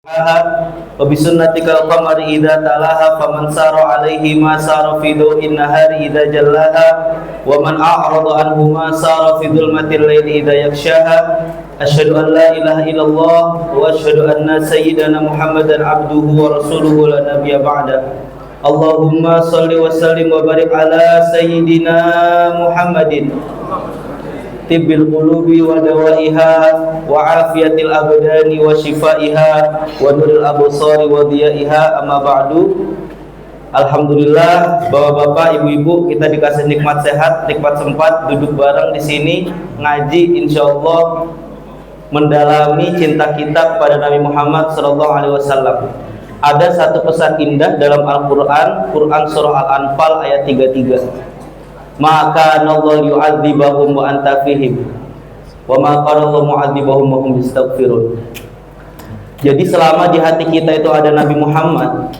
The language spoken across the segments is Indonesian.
wa bi sunnatikal qamari idza talaha faman sara alaihi ma sara fi daw'in nahari idza jallaha wa man a'rada anhu ma sara fi dhulmatil laili idza yakshaha asyhadu an la ilaha illallah wa asyhadu anna sayyidana muhammadan abduhu wa rasuluhu la nabiyya ba'da. Allahumma salli wa sallim wa barik ala sayyidina Muhammadin tibbil qulubi wa dawaiha wa afiyatil abdani wa shifaiha wa nuril absari wa diyaiha, amma ba'du. Alhamdulillah, bapak-bapak, ibu-ibu, kita dikasih nikmat sehat, nikmat sempat duduk bareng di sini ngaji, insyaallah mendalami cinta kita kepada Nabi Muhammad sallallahu alaihi wasallam. Ada satu pesan indah dalam Al-Qur'an, Quran surah Al-Anfal ayat 33. Maka Allah yu'adzibahum wa anta fihim wa ma qala Allah mu'adzibahum wa hum yastaghfirun. Jadi selama di hati kita itu ada Nabi Muhammad,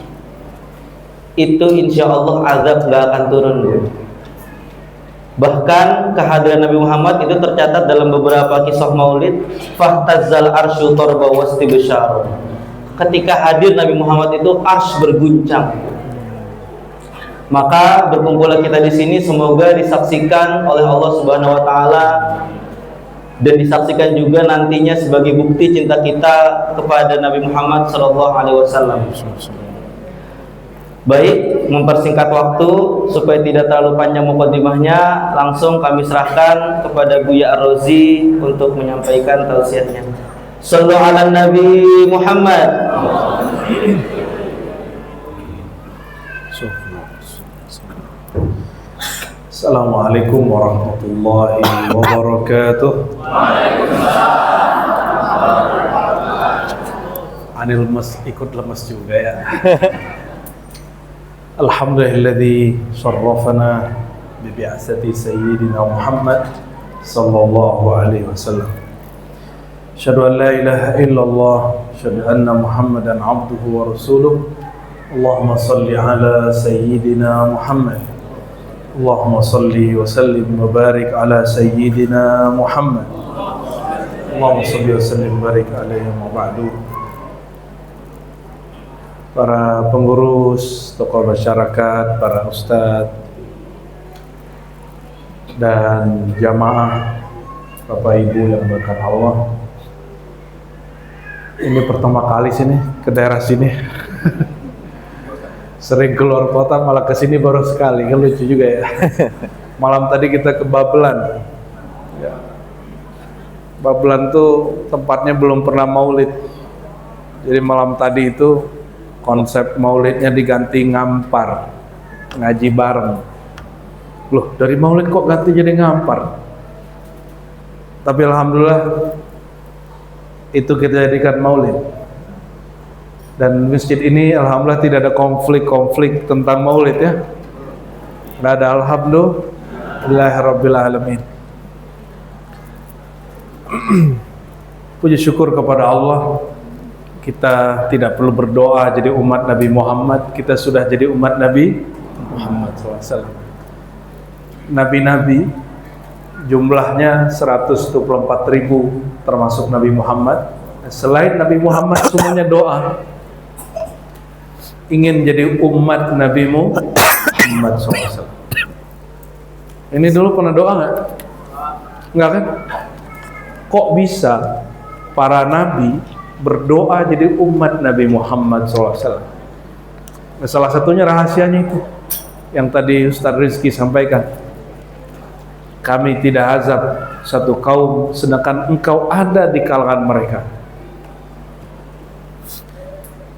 itu insya Allah azab gak akan turun. Bahkan kehadiran Nabi Muhammad itu tercatat dalam beberapa kisah maulid. Fahtazzal arsyu tarba wastibsyar. Ketika hadir Nabi Muhammad itu arsy berguncang. Maka berkumpullah kita di sini semoga disaksikan oleh Allah Subhanahu wa taala dan disaksikan juga nantinya sebagai bukti cinta kita kepada Nabi Muhammad sallallahu alaihi wasallam. Baik, mempersingkat waktu supaya tidak terlalu panjang mukadimahnya, langsung kami serahkan kepada Buya Ar-Rozi untuk menyampaikan tausiahnya. Shallu ala Nabi Muhammad. Assalamualaikum warahmatullahi wabarakatuh. Anil mas ikut lemes juga ya. Alhamdulillahilladzi syarrafana bi bi'asati sayyidina Muhammad sallallahu alaihi wasallam. Asyhadu an la ilaha illallah, asyhadu anna Muhammadan abduhu wa rasuluh. Allahumma shalli ala sayyidina Muhammad. Allahumma salli wa sallim wa barik ala sayyidina Muhammad. Allahumma salli wa sallim wa barik alaihi wa ba'du. Para pengurus, tokoh masyarakat, para ustadz dan jamaah, Bapak Ibu yang berkat Allah. Ini pertama kali sini ke daerah sini. Sering keluar kota, malah ke sini baru sekali, kan lucu juga ya. Malam tadi kita ke Babelan. Ya. Babelan tuh tempatnya belum pernah maulid. Jadi malam tadi itu konsep maulidnya diganti ngampar, ngaji bareng. Loh, dari maulid kok ganti jadi ngampar? Tapi alhamdulillah itu kita jadikan maulid. Dan masjid ini alhamdulillah tidak ada konflik-konflik tentang maulid ya. Tidak ada, alhamdulillahirabbil alamin. Puji syukur kepada Allah, kita tidak perlu berdoa jadi umat Nabi Muhammad, kita sudah jadi umat Nabi Muhammad SAW. Nabi-nabi jumlahnya 124.000 termasuk Nabi Muhammad. Selain Nabi Muhammad semuanya doa ingin jadi umat Nabi Muhammad SAW. Ini dulu pernah doa nggak? Nggak kan? Kok bisa para nabi berdoa jadi umat Nabi Muhammad SAW? Nah, salah satunya rahasianya itu yang tadi Ustaz Rizki sampaikan. Kami tidak azab satu kaum sedangkan engkau ada di kalangan mereka.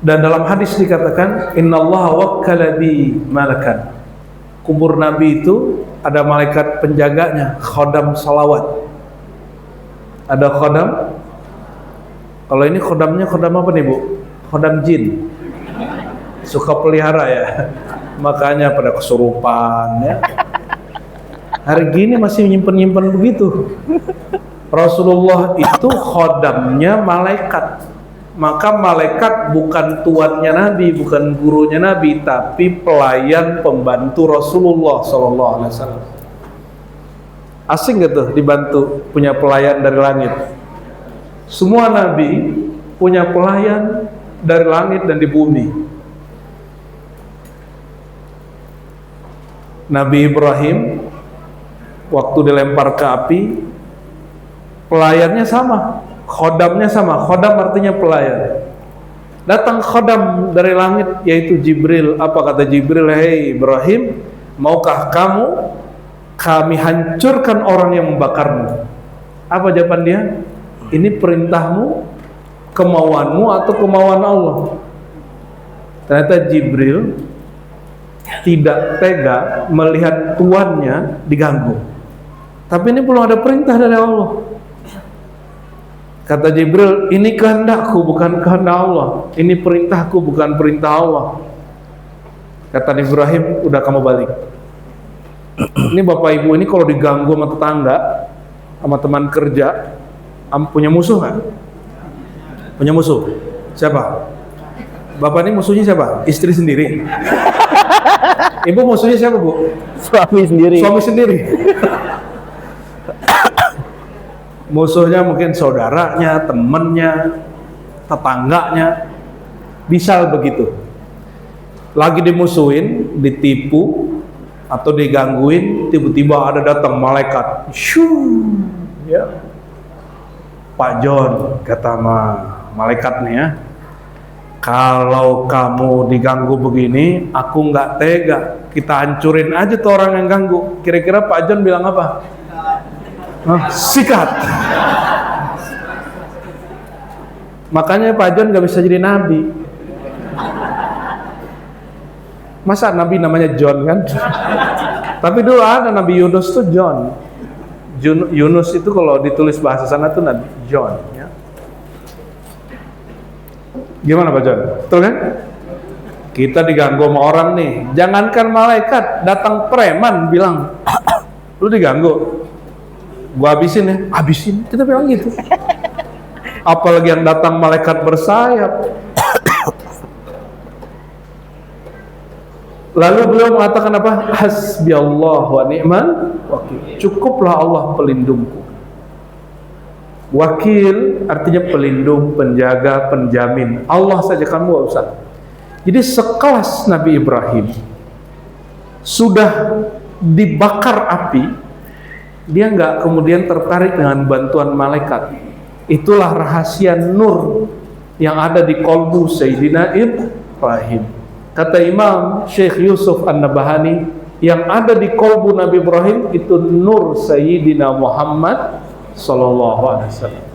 Dan dalam hadis dikatakan innallaha wakkala bi malakan. Kubur Nabi itu ada malaikat penjaganya, khodam salawat. Ada khodam. Kalau ini khodamnya khodam apa nih Bu? Khodam jin. Suka pelihara ya. Makanya pada kesurupan ya. Hari gini masih nyimpen-nyimpen begitu. Rasulullah itu khodamnya malaikat. Maka malaikat bukan tuannya Nabi, bukan gurunya Nabi, tapi pelayan pembantu Rasulullah SAW. Asing gak tuh dibantu punya pelayan dari langit? Semua Nabi punya pelayan dari langit dan di bumi. Nabi Ibrahim waktu dilempar ke api, pelayannya sama, khodamnya sama. Khodam artinya pelayan. Datang khodam dari langit yaitu Jibril. Apa kata Jibril? Hei Ibrahim, maukah kami hancurkan orang yang membakarmu? Apa jawaban dia? Ini perintahmu, kemauanmu atau kemauan Allah? Ternyata Jibril tidak tega melihat tuannya diganggu. Tapi ini belum ada perintah dari Allah. Kata Jibril, ini kehendakku bukan kehendak Allah. Ini perintahku bukan perintah Allah. Kata Ibrahim, udah kamu balik. Ini bapak ibu ini kalau diganggu sama tetangga, sama teman kerja, punya musuh nggak? Punya musuh? Siapa? Bapak ini musuhnya siapa? Istri sendiri. Ibu musuhnya siapa, Bu? Suami sendiri. Suami sendiri. Musuhnya mungkin saudaranya, temennya, tetangganya. Bisa begitu. Lagi dimusuhin, ditipu atau digangguin, tiba-tiba ada datang malaikat. Shoo, ya. Pak John, kata malaikat nih ya, kalau kamu diganggu begini, aku nggak tega. Kita hancurin aja tuh orang yang ganggu. Kira-kira Pak John bilang apa? Sikat. Makanya Pak John nggak bisa jadi nabi. Masa nabi namanya John kan? Tapi dulu ada Nabi Yunus tuh John. Yunus itu kalau ditulis bahasa sana tuh Nabi John. Ya. Gimana Pak John? Betul kan? Kita diganggu sama orang nih. Jangankan malaikat, datang preman bilang, lu diganggu, gua habisin ya. Habisin, kita bilang gitu. Apalagi yang datang malaikat bersayap. Lalu beliau mengatakan apa? Hasbiyallah wa ni'mal wakil. Cukuplah Allah pelindungku. Wakil artinya pelindung, penjaga, penjamin. Allah saja, kamu gak usah. Jadi sekelas Nabi Ibrahim sudah dibakar api, dia nggak kemudian tertarik dengan bantuan malaikat. Itulah rahasia nur yang ada di kolbu Sayyidina Ibrahim. Kata Imam Syekh Yusuf An-Nabahani, yang ada di kolbu Nabi Ibrahim itu nur Sayyidina Muhammad sallallahu alaihi wasallam.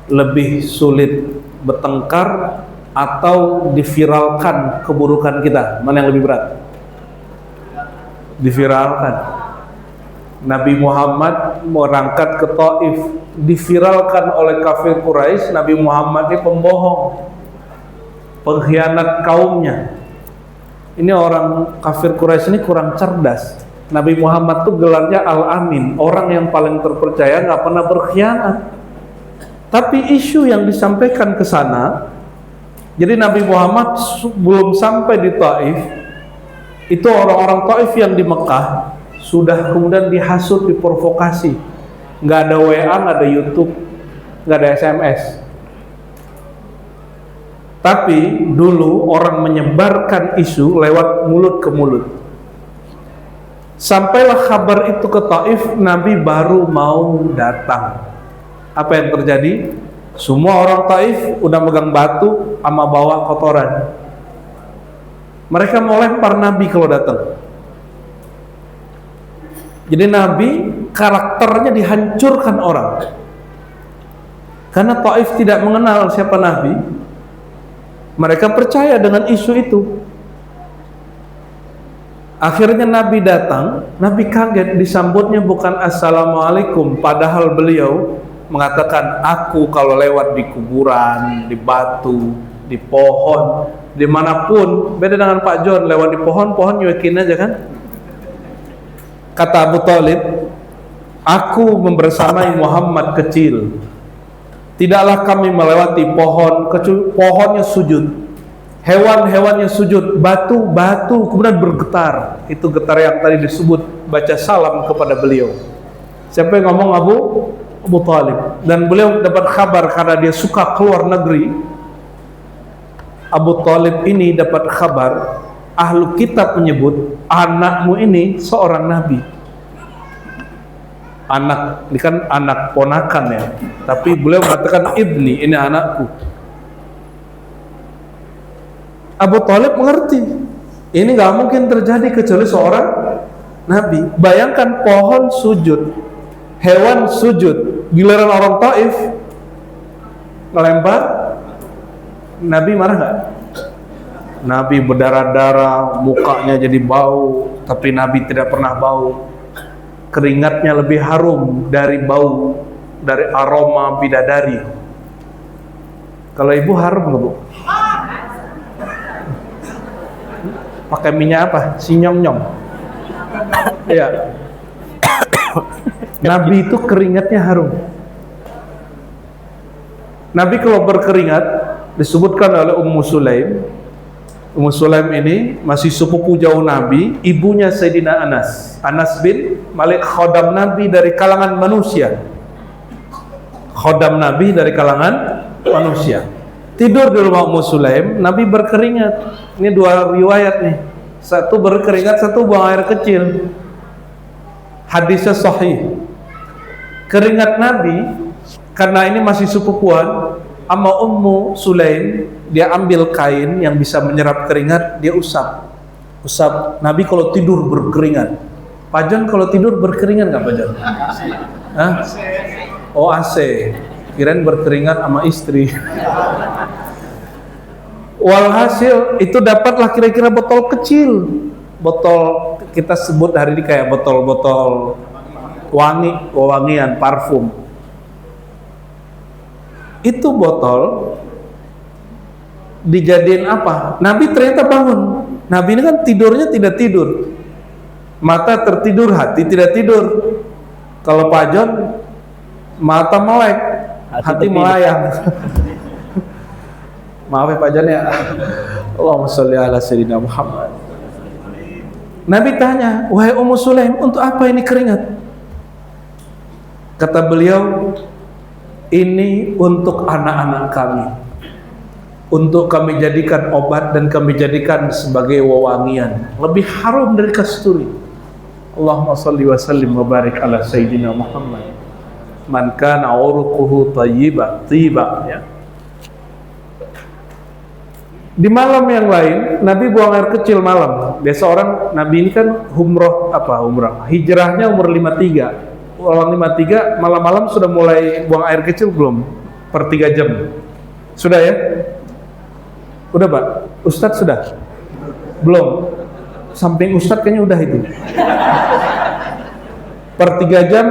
Lebih sulit bertengkar atau diviralkan keburukan kita, mana yang lebih berat? Diviralkan. Nabi Muhammad berangkat ke Taif, diviralkan oleh kafir Quraisy, Nabi Muhammad ini pembohong, pengkhianat kaumnya. Ini orang kafir Quraisy ini kurang cerdas. Nabi Muhammad tuh gelarnya Al-Amin, orang yang paling terpercaya, nggak pernah berkhianat. Tapi isu yang disampaikan ke sana, jadi Nabi Muhammad belum sampai di Taif, itu orang-orang Taif yang di Mekah sudah kemudian dihasut, diprovokasi. Nggak ada WA, nggak ada YouTube, nggak ada SMS. Tapi dulu orang menyebarkan isu lewat mulut ke mulut. Sampailah kabar itu ke Taif, Nabi baru mau datang. Apa yang terjadi? Semua orang Taif udah megang batu sama bawa kotoran. Mereka mau lempar Nabi kalau datang. Jadi Nabi karakternya dihancurkan orang. Karena Taif tidak mengenal siapa Nabi, mereka percaya dengan isu itu. Akhirnya Nabi datang, Nabi kaget, disambutnya bukan Assalamualaikum, padahal beliau mengatakan, aku kalau lewat di kuburan, di batu, di pohon, dimanapun, beda dengan Pak John, lewat di pohon nyuekin aja kan. Kata Abu Thalib, aku membersamai Muhammad kecil, tidaklah kami melewati pohon, pohonnya sujud, hewan-hewannya sujud, batu kemudian bergetar. Itu getar yang tadi disebut baca salam kepada beliau. Siapa yang ngomong? Abu Talib. Dan beliau dapat kabar karena dia suka keluar negeri. Abu Talib ini dapat kabar, ahlu kitab menyebut anakmu ini seorang nabi. Anak, ini kan anak ponakan ya, tapi beliau mengatakan ibni, ini anakku. Abu Talib mengerti, ini gak mungkin terjadi kecuali seorang nabi. Bayangkan pohon sujud, hewan sujud, giliran orang Taif ngelempar, Nabi marah gak? Nabi berdarah-darah, mukanya jadi bau, tapi Nabi tidak pernah bau. Keringatnya lebih harum dari bau, dari aroma bidadari. Kalau ibu harum nggak bu? Pakai minyak apa? Sinyong-nyong. Iya. Nabi itu keringatnya harum. Nabi kalau berkeringat disebutkan oleh Ummu Sulaim. Ummu Sulaim ini masih sepupu jauh Nabi, ibunya Sayyidina Anas. Anas bin Malik, khodam Nabi dari kalangan manusia. Khodam Nabi dari kalangan manusia. Tidur di rumah Ummu Sulaim, Nabi berkeringat. Ini dua riwayat nih. Satu berkeringat, satu buang air kecil. Hadisnya sahih. Keringat Nabi, karena ini masih sepupuan, sama Ummu Sulaim, dia ambil kain yang bisa menyerap keringat, dia usap. Usap. Nabi kalau tidur berkeringat. Pajon kalau tidur berkeringat nggak Pajon? Hah? Oh AC. Kirain berkeringat sama istri. Walhasil itu dapatlah kira-kira botol kecil. Botol kita sebut hari ini kayak botol-botol wangian, parfum. Itu botol dijadiin apa? Nabi ternyata bangun. Nabi ini kan tidurnya tidak tidur, mata tertidur, hati tidak tidur. Kalau Pajon mata melek, hati melayang. Maaf ya Pajon ya. Allahumma sholli ala sayyidina Muhammad. Nabi tanya, wahai Ummu Sulaim, untuk apa ini keringat? Kata beliau, ini untuk anak-anak kami, untuk kami jadikan obat dan kami jadikan sebagai wewangian, lebih harum dari kasturi. Allahumma sholli wa sallim wa barik ala sayyidina Muhammad. Man kana uruquhu thayyiba, ya. Di malam yang lain, Nabi buang air kecil malam. Biasa orang, Nabi ini kan umrah, hijrahnya umur 53. Orang 53 malam-malam sudah mulai buang air kecil belum? Per 3 jam. Sudah ya? Udah Pak? Ustadz sudah? Belum? Samping Ustadz kayaknya udah itu. Per 3 jam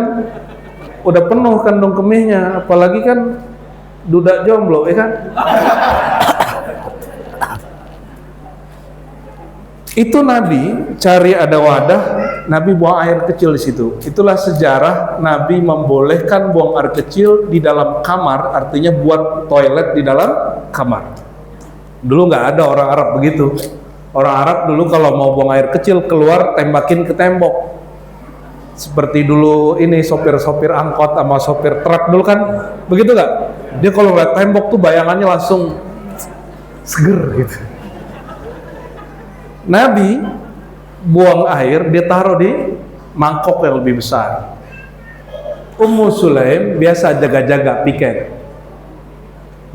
udah penuh kandung kemihnya, apalagi kan duda jomblo, ya kan? Itu Nabi cari ada wadah, Nabi buang air kecil di situ. Itulah sejarah Nabi membolehkan buang air kecil di dalam kamar, artinya buat toilet di dalam kamar. Dulu nggak ada orang Arab begitu. Orang Arab dulu kalau mau buang air kecil keluar tembakin ke tembok. Seperti dulu ini sopir-sopir angkot sama sopir truk dulu kan begitu nggak? Dia kalau lihat tembok tuh bayangannya langsung seger gitu. Nabi buang air, dia taruh di mangkok yang lebih besar. Ummu Sulaim biasa jaga-jaga piket.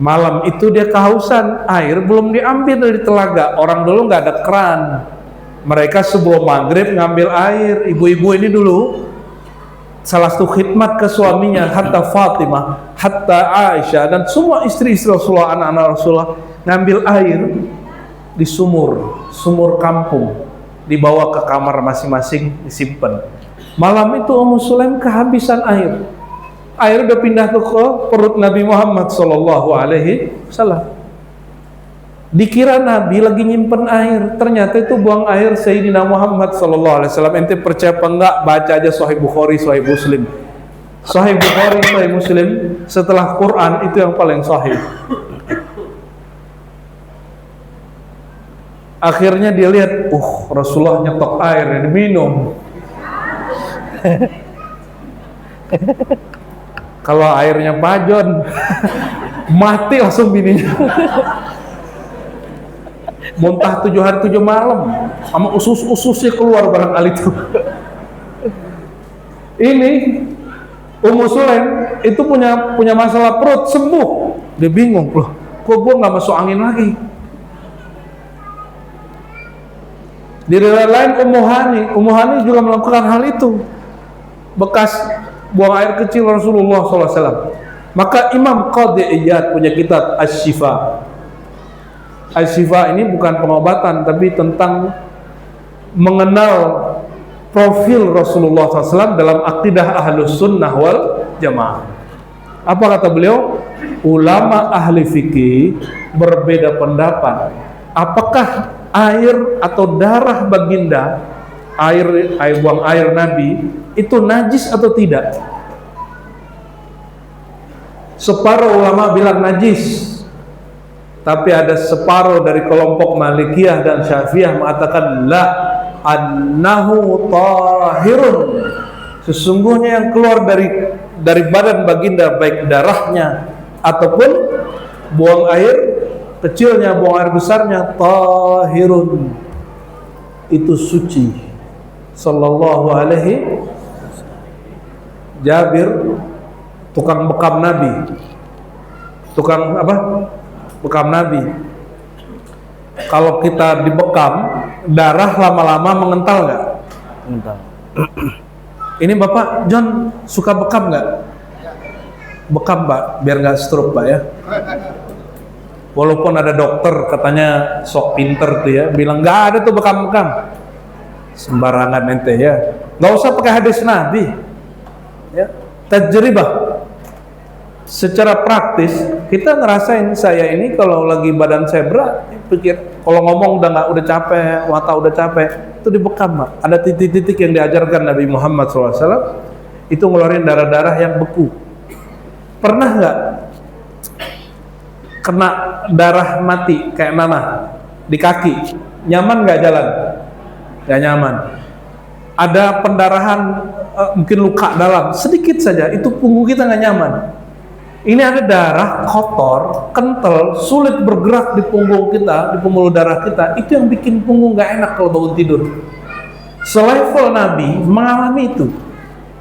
Malam itu dia kehausan, air belum diambil dari telaga. Orang dulu nggak ada keran. Mereka sebelum maghrib ngambil air. Ibu-ibu ini dulu salah satu khidmat ke suaminya, hatta Fatimah, hatta Aisyah, dan semua istri-istri Rasulullah, anak-anak Rasulullah ngambil air di sumur kampung, dibawa ke kamar masing-masing disimpan. Malam itu Ummu Sulaim kehabisan air. Air udah pindah ke perut Nabi Muhammad sallallahu alaihi wasallam. Dikira Nabi lagi nyimpen air, ternyata itu buang air Sayyidina Muhammad sallallahu alaihi wasallam. Ente percaya apa enggak? Baca aja Sahih Bukhari, Sahih Muslim. Sahih Bukhari, Sahih Muslim setelah Quran itu yang paling sahih. Akhirnya dia lihat, Rasulullah nyetok air yang diminum. Kalau airnya pajon, mati langsung bininya. Muntah 7 hari 7 malam, sama usus-ususnya keluar barangkali itu. Ini Ummu Sulaim itu punya masalah perut, sembuh. Dia bingung, loh, kok gue nggak masuk angin lagi? Di riwayat lain Ummu Hani juga melakukan hal itu, bekas buang air kecil Rasulullah SAW. Maka Imam Qadhi Iyad punya kitab Asy-Syifa. Asy-Syifa ini bukan pengobatan, tapi tentang mengenal profil Rasulullah SAW dalam akidah Ahlus Sunnah wal Jamaah. Apa kata beliau? Ulama ahli fikih berbeda pendapat. Apakah air atau darah baginda, air buang air Nabi itu najis atau tidak? Separuh ulama bilang najis, tapi ada separuh dari kelompok Malikiyah dan Syafi'iyah mengatakan la, annahu tahirun. Sesungguhnya yang keluar dari badan baginda, baik darahnya ataupun buang air kecilnya, buang air besarnya, tahirun, itu suci. Sallallahu alaihi Jabir, tukang bekam Nabi, tukang apa? Bekam Nabi. Kalau kita dibekam, darah lama-lama mengental nggak? Mengental. Ini Bapak John suka bekam nggak? Bekam Pak, biar nggak stroke Pak ya. Walaupun ada dokter katanya sok pinter tuh ya, bilang nggak ada tuh bekam-bekam. Sembarangan ente ya. Nggak usah pakai hadis Nabi. Ya, tajribah. Secara praktis kita ngerasain, saya ini kalau lagi badan saya berat, pikir kalau ngomong udah capek, mata udah capek, itu dibekam Pak. Ada titik-titik yang diajarkan Nabi Muhammad SAW, itu ngeluarin darah-darah yang beku. Pernah nggak kena darah mati kayak Mama di kaki, nyaman nggak jalan? Nggak nyaman. Ada pendarahan, mungkin luka dalam sedikit saja, itu punggung kita nggak nyaman. Ini ada darah kotor, kental, sulit bergerak di punggung kita, di pembuluh darah kita. Itu yang bikin punggung nggak enak kalau bangun tidur. Selevel Nabi mengalami itu.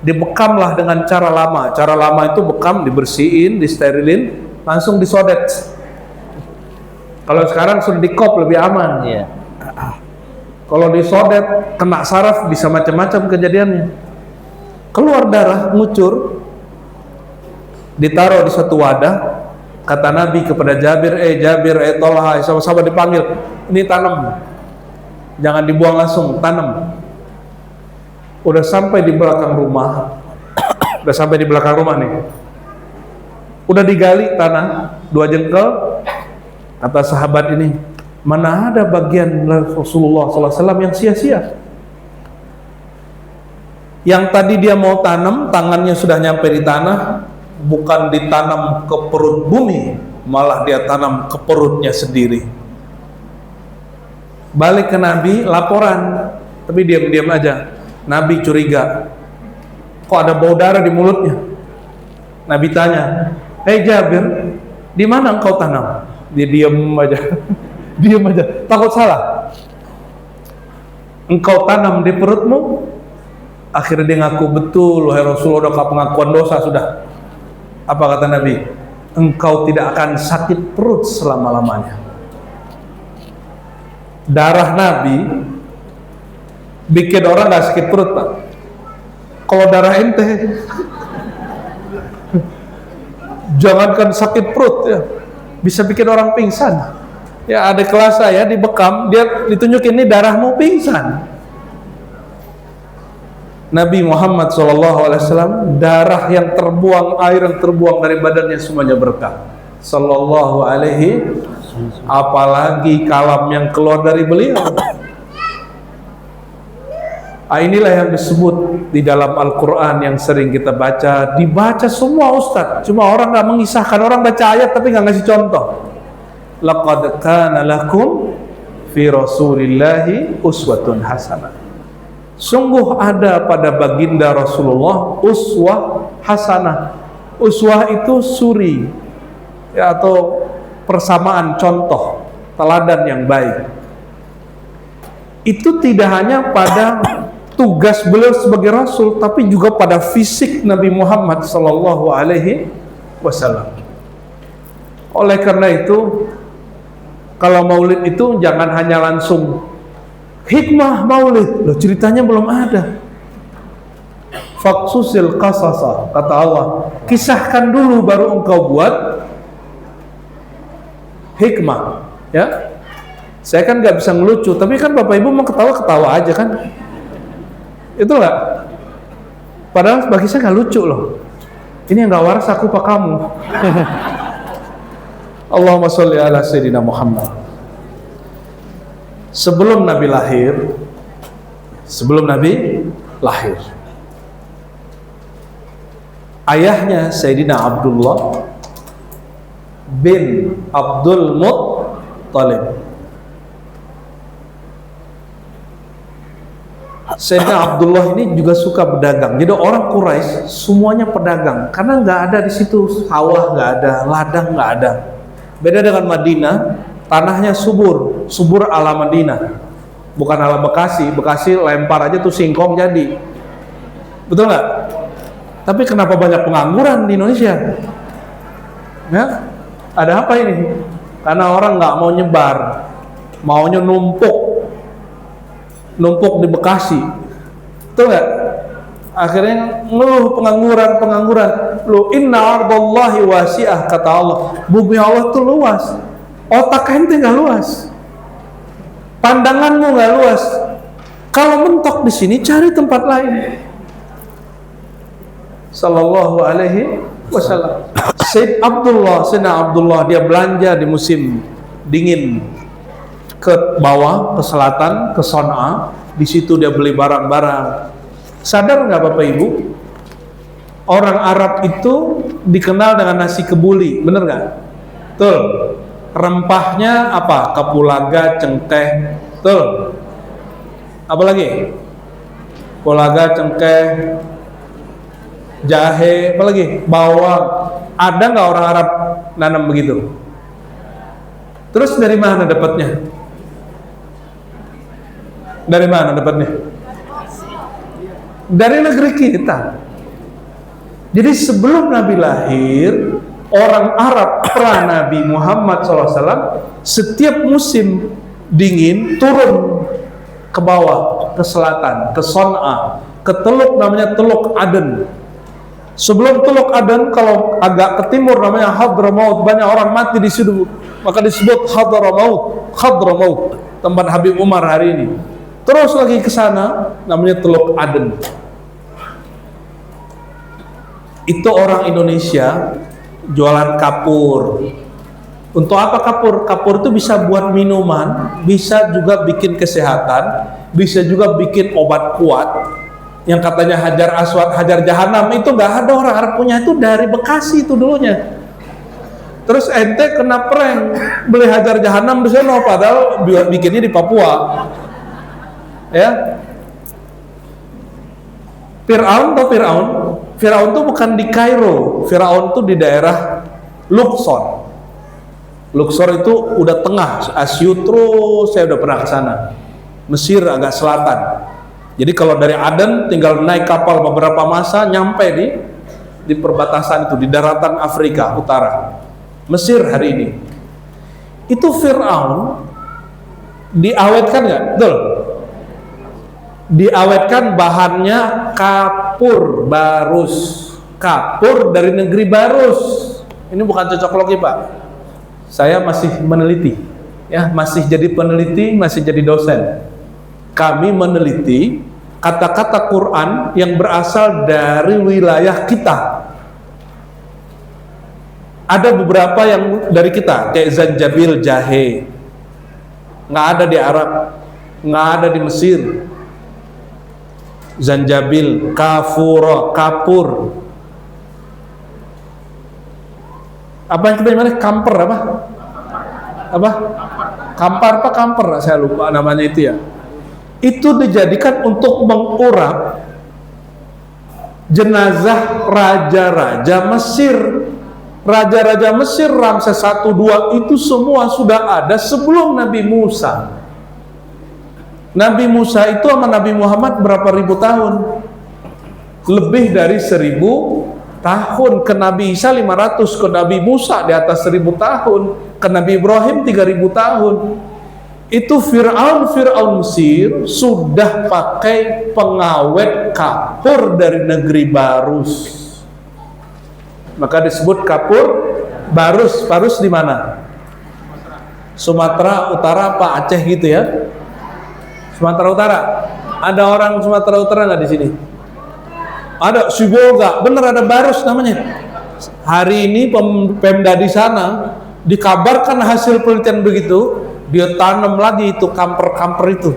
Dibekamlah dengan cara lama. Cara lama itu bekam, dibersihin, disterilin, langsung disodet. Kalau sekarang sudah dikop, lebih aman. Iya. Kalau disodet, kena saraf, bisa macam-macam kejadiannya. Keluar darah, ngucur, ditaruh di satu wadah. Kata Nabi kepada Jabir, Jabir, Tolha, sama-sama dipanggil, ini tanam, jangan dibuang langsung, tanam. Udah sampai di belakang rumah, udah sampai di belakang rumah nih, udah digali tanah 2 jengkal. Kata sahabat ini, mana ada bagian Rasulullah SAW yang sia-sia. Yang tadi dia mau tanam, tangannya sudah nyampe di tanah, bukan ditanam ke perut bumi, malah dia tanam ke perutnya sendiri. Balik ke Nabi, laporan, tapi diam-diam aja. Nabi curiga, kok ada bau darah di mulutnya. Nabi tanya, Jabir, di mana engkau tanam? Dia diam aja. Diam aja, takut salah. Engkau tanam di perutmu? Akhirnya dia ngaku, betul wahai Rasulullah, udah pengakuan dosa sudah. Apa kata Nabi? Engkau tidak akan sakit perut selama-lamanya. Darah Nabi bikin orang gak sakit perut Pak. Kalau darah ente, jangankan sakit perut ya, bisa bikin orang pingsan. Ya ada kelas saya dibekam, dia ditunjukin, ini darahmu, pingsan. Nabi Muhammad SAW, darah yang terbuang, air yang terbuang dari badannya semuanya berkah. Sallallahu alaihi, apalagi kalam yang keluar dari beliau. Inilah yang disebut di dalam Al-Quran yang sering kita baca, dibaca semua Ustaz, cuma orang nggak mengisahkan, orang baca ayat tapi nggak ngasih contoh. Laqad kana lakum fi Rasulillahi uswatun hasanah. Sungguh ada pada baginda Rasulullah uswah hasanah. Uswah itu suri, ya, atau persamaan, contoh, teladan yang baik. Itu tidak hanya pada tugas beliau sebagai Rasul, tapi juga pada fisik Nabi Muhammad Sallallahu Alaihi Wasallam. Oleh karena itu, kalau maulid itu jangan hanya langsung hikmah maulid, loh ceritanya belum ada. Faqsusil qasasa, kata Allah, kisahkan dulu baru engkau buat hikmah, ya. Saya kan nggak bisa ngelucu, tapi kan Bapak Ibu mau ketawa-ketawa aja kan, itu nggak? Padahal bagi saya nggak lucu loh. Ini yang nggak waras aku pak kamu. Allahumma sholli ala Sayyidina Muhammad. Sebelum Nabi lahir, ayahnya Sayyidina Abdullah bin Abdul Muttalib. Sayyidina Abdullah ini juga suka berdagang. Jadi orang Quraisy semuanya pedagang, karena nggak ada di situ sawah, nggak ada ladang, nggak ada. Beda dengan Madinah, tanahnya subur ala Madinah, bukan ala Bekasi. Bekasi lempar aja tuh singkong jadi, betul nggak? Tapi kenapa banyak pengangguran di Indonesia? Ya, ada apa ini? Karena orang nggak mau nyebar, maunya numpuk di Bekasi, betul nggak? Akhirnya ngeluh pengangguran. Lu inna ardallahi wasi'ah, kata Allah, bumi Allah tuh luas, otak ente nggak luas, pandanganmu nggak luas. Kalau mentok di sini, cari tempat lain. Sallallahu Alaihi Wasallam. Sayyidina Abdullah dia belanja di musim dingin ke bawah, ke selatan, ke Son'a. Di situ dia beli barang-barang. Sadar nggak Bapak Ibu? Orang Arab itu dikenal dengan nasi kebuli, bener nggak? Betul. Rempahnya apa? Kapulaga, cengkeh, betul. Apa lagi? Kapulaga, cengkeh, jahe, apa lagi? Bawang. Ada nggak orang Arab nanam begitu? Terus dari mana dapatnya? Dari mana dapatnya? Dari negeri kita. Jadi sebelum Nabi lahir, orang Arab pra Nabi Muhammad SAW setiap musim dingin turun ke bawah, ke selatan, ke Son'a, ke teluk namanya Teluk Aden. Sebelum Teluk Aden, kalau agak ke timur namanya Hadramaut, banyak orang mati di situ, maka disebut Hadramaut, tempat Habib Umar hari ini. Terus lagi ke sana namanya Teluk Aden. Itu orang Indonesia jualan kapur. Untuk apa kapur? Kapur itu bisa buat minuman, bisa juga bikin kesehatan, bisa juga bikin obat kuat. Yang katanya Hajar Aswad, Hajar Jahanam, itu nggak ada orang Arab punya, itu dari Bekasi itu dulunya. Terus ente kena prank beli Hajar Jahanam di sana, padahal bikinnya di Papua. Ya, Fir'aun atau Fir'aun itu bukan di Kairo, Fir'aun itu di daerah Luxor. Luxor itu udah tengah, Asyutro, saya udah pernah ke sana. Mesir agak selatan. Jadi kalau dari Aden tinggal naik kapal beberapa masa nyampe di perbatasan itu, di daratan Afrika Utara. Mesir hari ini. Itu Fir'aun diawetkan nggak? Betul. Diawetkan bahannya kapur barus, kapur dari negeri Barus. Ini bukan cocok logi Pak. Saya masih meneliti, ya, masih jadi peneliti, masih jadi dosen. Kami meneliti kata-kata Quran yang berasal dari wilayah kita. Ada beberapa yang dari kita, kayak zanjabil, jahe, nggak ada di Arab, nggak ada di Mesir. Zanjabil, kafura, kapur. Apa yang kita namanya kamper apa? Apa? Kampar apa kamper? Saya lupa namanya itu ya. Itu dijadikan untuk mengurap jenazah raja-raja Mesir. Raja-raja Mesir Ramses 1, 2 itu semua sudah ada sebelum Nabi Musa. Nabi Musa itu sama Nabi Muhammad berapa ribu tahun? Lebih dari 1000 tahun. Ke Nabi Isa 500, ke Nabi Musa di atas 1000 tahun, ke Nabi Ibrahim 3000 tahun. Itu Fir'aun Mesir sudah pakai pengawet kapur dari negeri Barus. Maka disebut kapur Barus. Barus di mana? Sumatera Utara apa Aceh gitu ya? Sumatera Utara. Ada orang Sumatera Utara nggak di sini? Ada, Sibolga. Bener, ada Barus namanya. Hari ini Pemda di sana dikabarkan hasil penelitian begitu, dia tanam lagi itu kamper-kamper itu,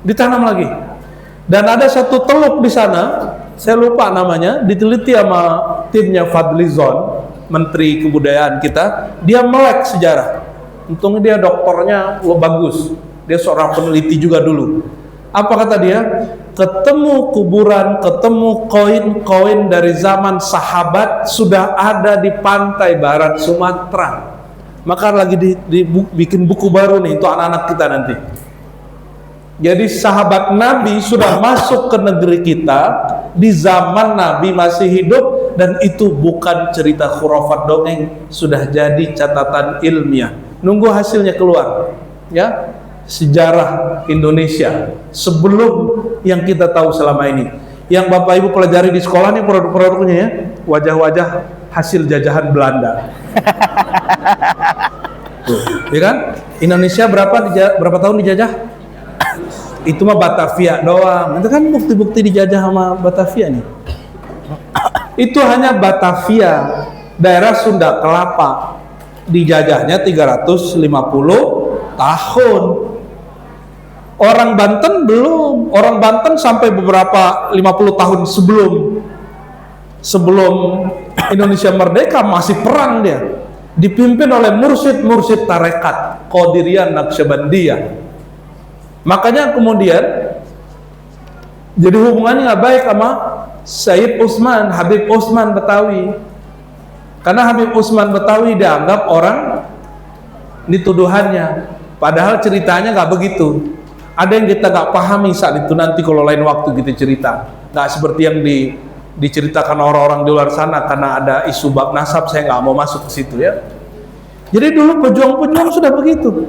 ditanam lagi. Dan ada satu teluk di sana, saya lupa namanya, diteliti sama timnya Fadlizon, Menteri Kebudayaan kita. Dia melek sejarah. Untungnya dia doktornya bagus, dia seorang peneliti juga dulu. Apa kata dia? Ketemu kuburan, ketemu koin-koin dari zaman sahabat sudah ada di pantai barat Sumatera. Maka lagi dibikin buku baru nih untuk anak-anak kita nanti. Jadi sahabat Nabi sudah masuk ke negeri kita di zaman Nabi masih hidup, dan itu bukan cerita khurafat dongeng, sudah jadi catatan ilmiah. Nunggu hasilnya keluar, ya, sejarah Indonesia sebelum yang kita tahu selama ini. Yang Bapak Ibu pelajari di sekolah nih produk-produknya ya, wajah-wajah hasil jajahan Belanda. Tuh, ya kan? Indonesia berapa tahun dijajah? Itu mah Batavia doang. Itu kan bukti-bukti dijajah sama Batavia nih. Itu hanya Batavia, daerah Sunda Kelapa. Dijajahnya 350 tahun. Orang Banten belum. Orang Banten sampai beberapa 50 tahun sebelum Indonesia merdeka masih perang dia. Dipimpin oleh mursyid-mursyid tarekat Qadiriyah Naqsyabandiyah. Makanya kemudian jadi hubungannya nggak baik sama Sayyid Utsman, Habib Utsman Betawi. Karena Habib Utsman Betawi dianggap orang dituduhannya, padahal ceritanya nggak begitu. Ada yang kita nggak pahami saat itu, nanti kalau lain waktu kita cerita. Nggak seperti yang diceritakan orang-orang di luar sana, karena ada isu bab nasab, saya nggak mau masuk ke situ ya. Jadi dulu pejuang-pejuang sudah begitu.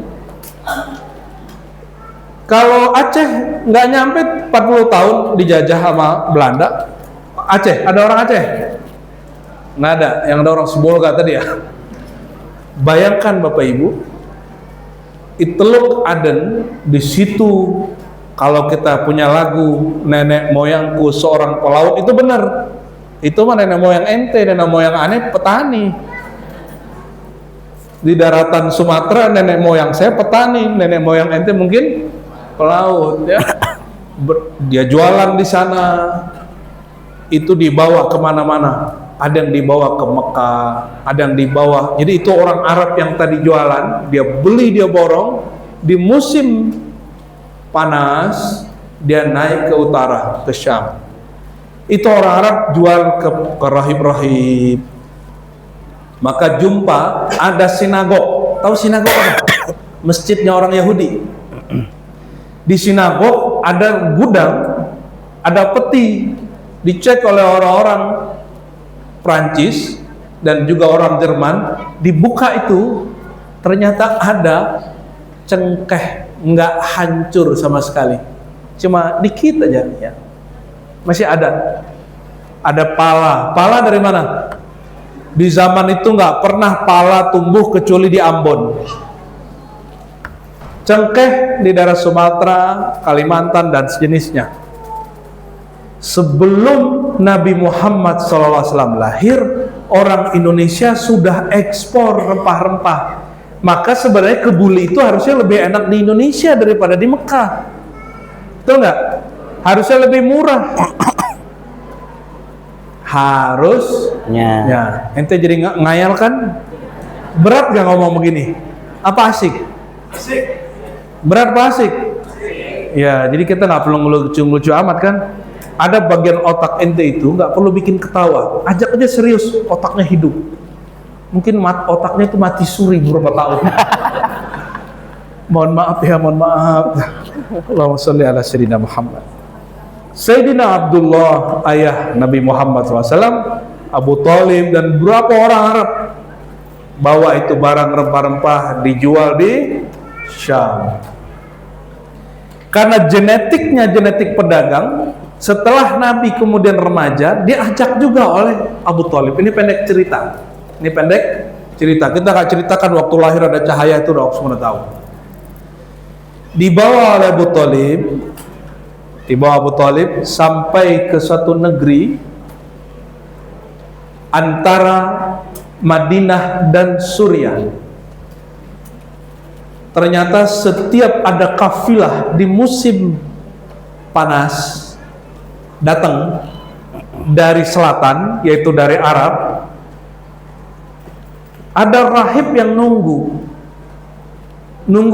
Kalau Aceh nggak nyampe 40 tahun dijajah sama Belanda. Aceh, ada orang Aceh? Nggak ada, yang ada orang Sibolga tadi ya. Bayangkan Bapak Ibu, di Teluk Aden, di situ kalau kita punya lagu nenek moyangku seorang pelaut, itu benar. Itu mah nenek moyang ente, nenek moyang aneh petani. Di daratan Sumatera nenek moyang saya petani, nenek moyang ente mungkin pelaut ya. Dia jualan di sana, itu dibawa kemana-mana. Ada yang dibawa ke Mekah, ada yang dibawa. Jadi itu orang Arab yang tadi jualan, dia beli, dia borong. Di musim panas dia naik ke utara, ke Syam. Itu orang Arab jual ke rahib-rahib. Maka jumpa ada sinagog. Tahu sinagog apa? Masjidnya orang Yahudi. Di sinagog ada gudang, ada peti, dicek oleh orang-orang Prancis dan juga orang Jerman. Dibuka itu ternyata ada cengkeh, nggak hancur sama sekali, cuma dikit aja ya. Masih ada pala dari mana? Di zaman itu nggak pernah pala tumbuh kecuali di Ambon. Cengkeh di daerah Sumatera, Kalimantan dan sejenisnya. Sebelum Nabi Muhammad SAW lahir, orang Indonesia sudah ekspor rempah-rempah. Maka sebenarnya kebuli itu harusnya lebih enak di Indonesia daripada di Mekah. Betul nggak? Harusnya lebih murah. Harusnya. Ya, ente jadi ngayal kan? Berat gak ngomong begini? Apa asik? Asik. Berat apa asik? Ya, jadi kita nggak perlu ngelucu-ngelucu amat kan? ada bagian otak ente itu nggak perlu bikin ketawa, ajak aja serius, otaknya hidup. Mungkin otaknya itu mati suri beberapa tahun. Mohon maaf ya, mohon maaf. Allahumma sholli ala Sayyidina Muhammad. Sayyidina Abdullah, ayah Nabi Muhammad SAW, Abu Thalib dan beberapa orang Arab bawa itu barang rempah-rempah dijual di Syam. Karena genetiknya genetik pedagang, setelah Nabi kemudian remaja, diajak juga oleh Abu Thalib. Ini pendek cerita. Ini pendek cerita. Kita akan ceritakan waktu lahir ada cahaya itu, udah semua tahu. Dibawa oleh Abu Thalib sampai ke suatu negeri antara Madinah dan Suriah. Ternyata setiap ada kafilah di musim panas datang dari selatan, yaitu dari Arab, ada rahib yang nunggu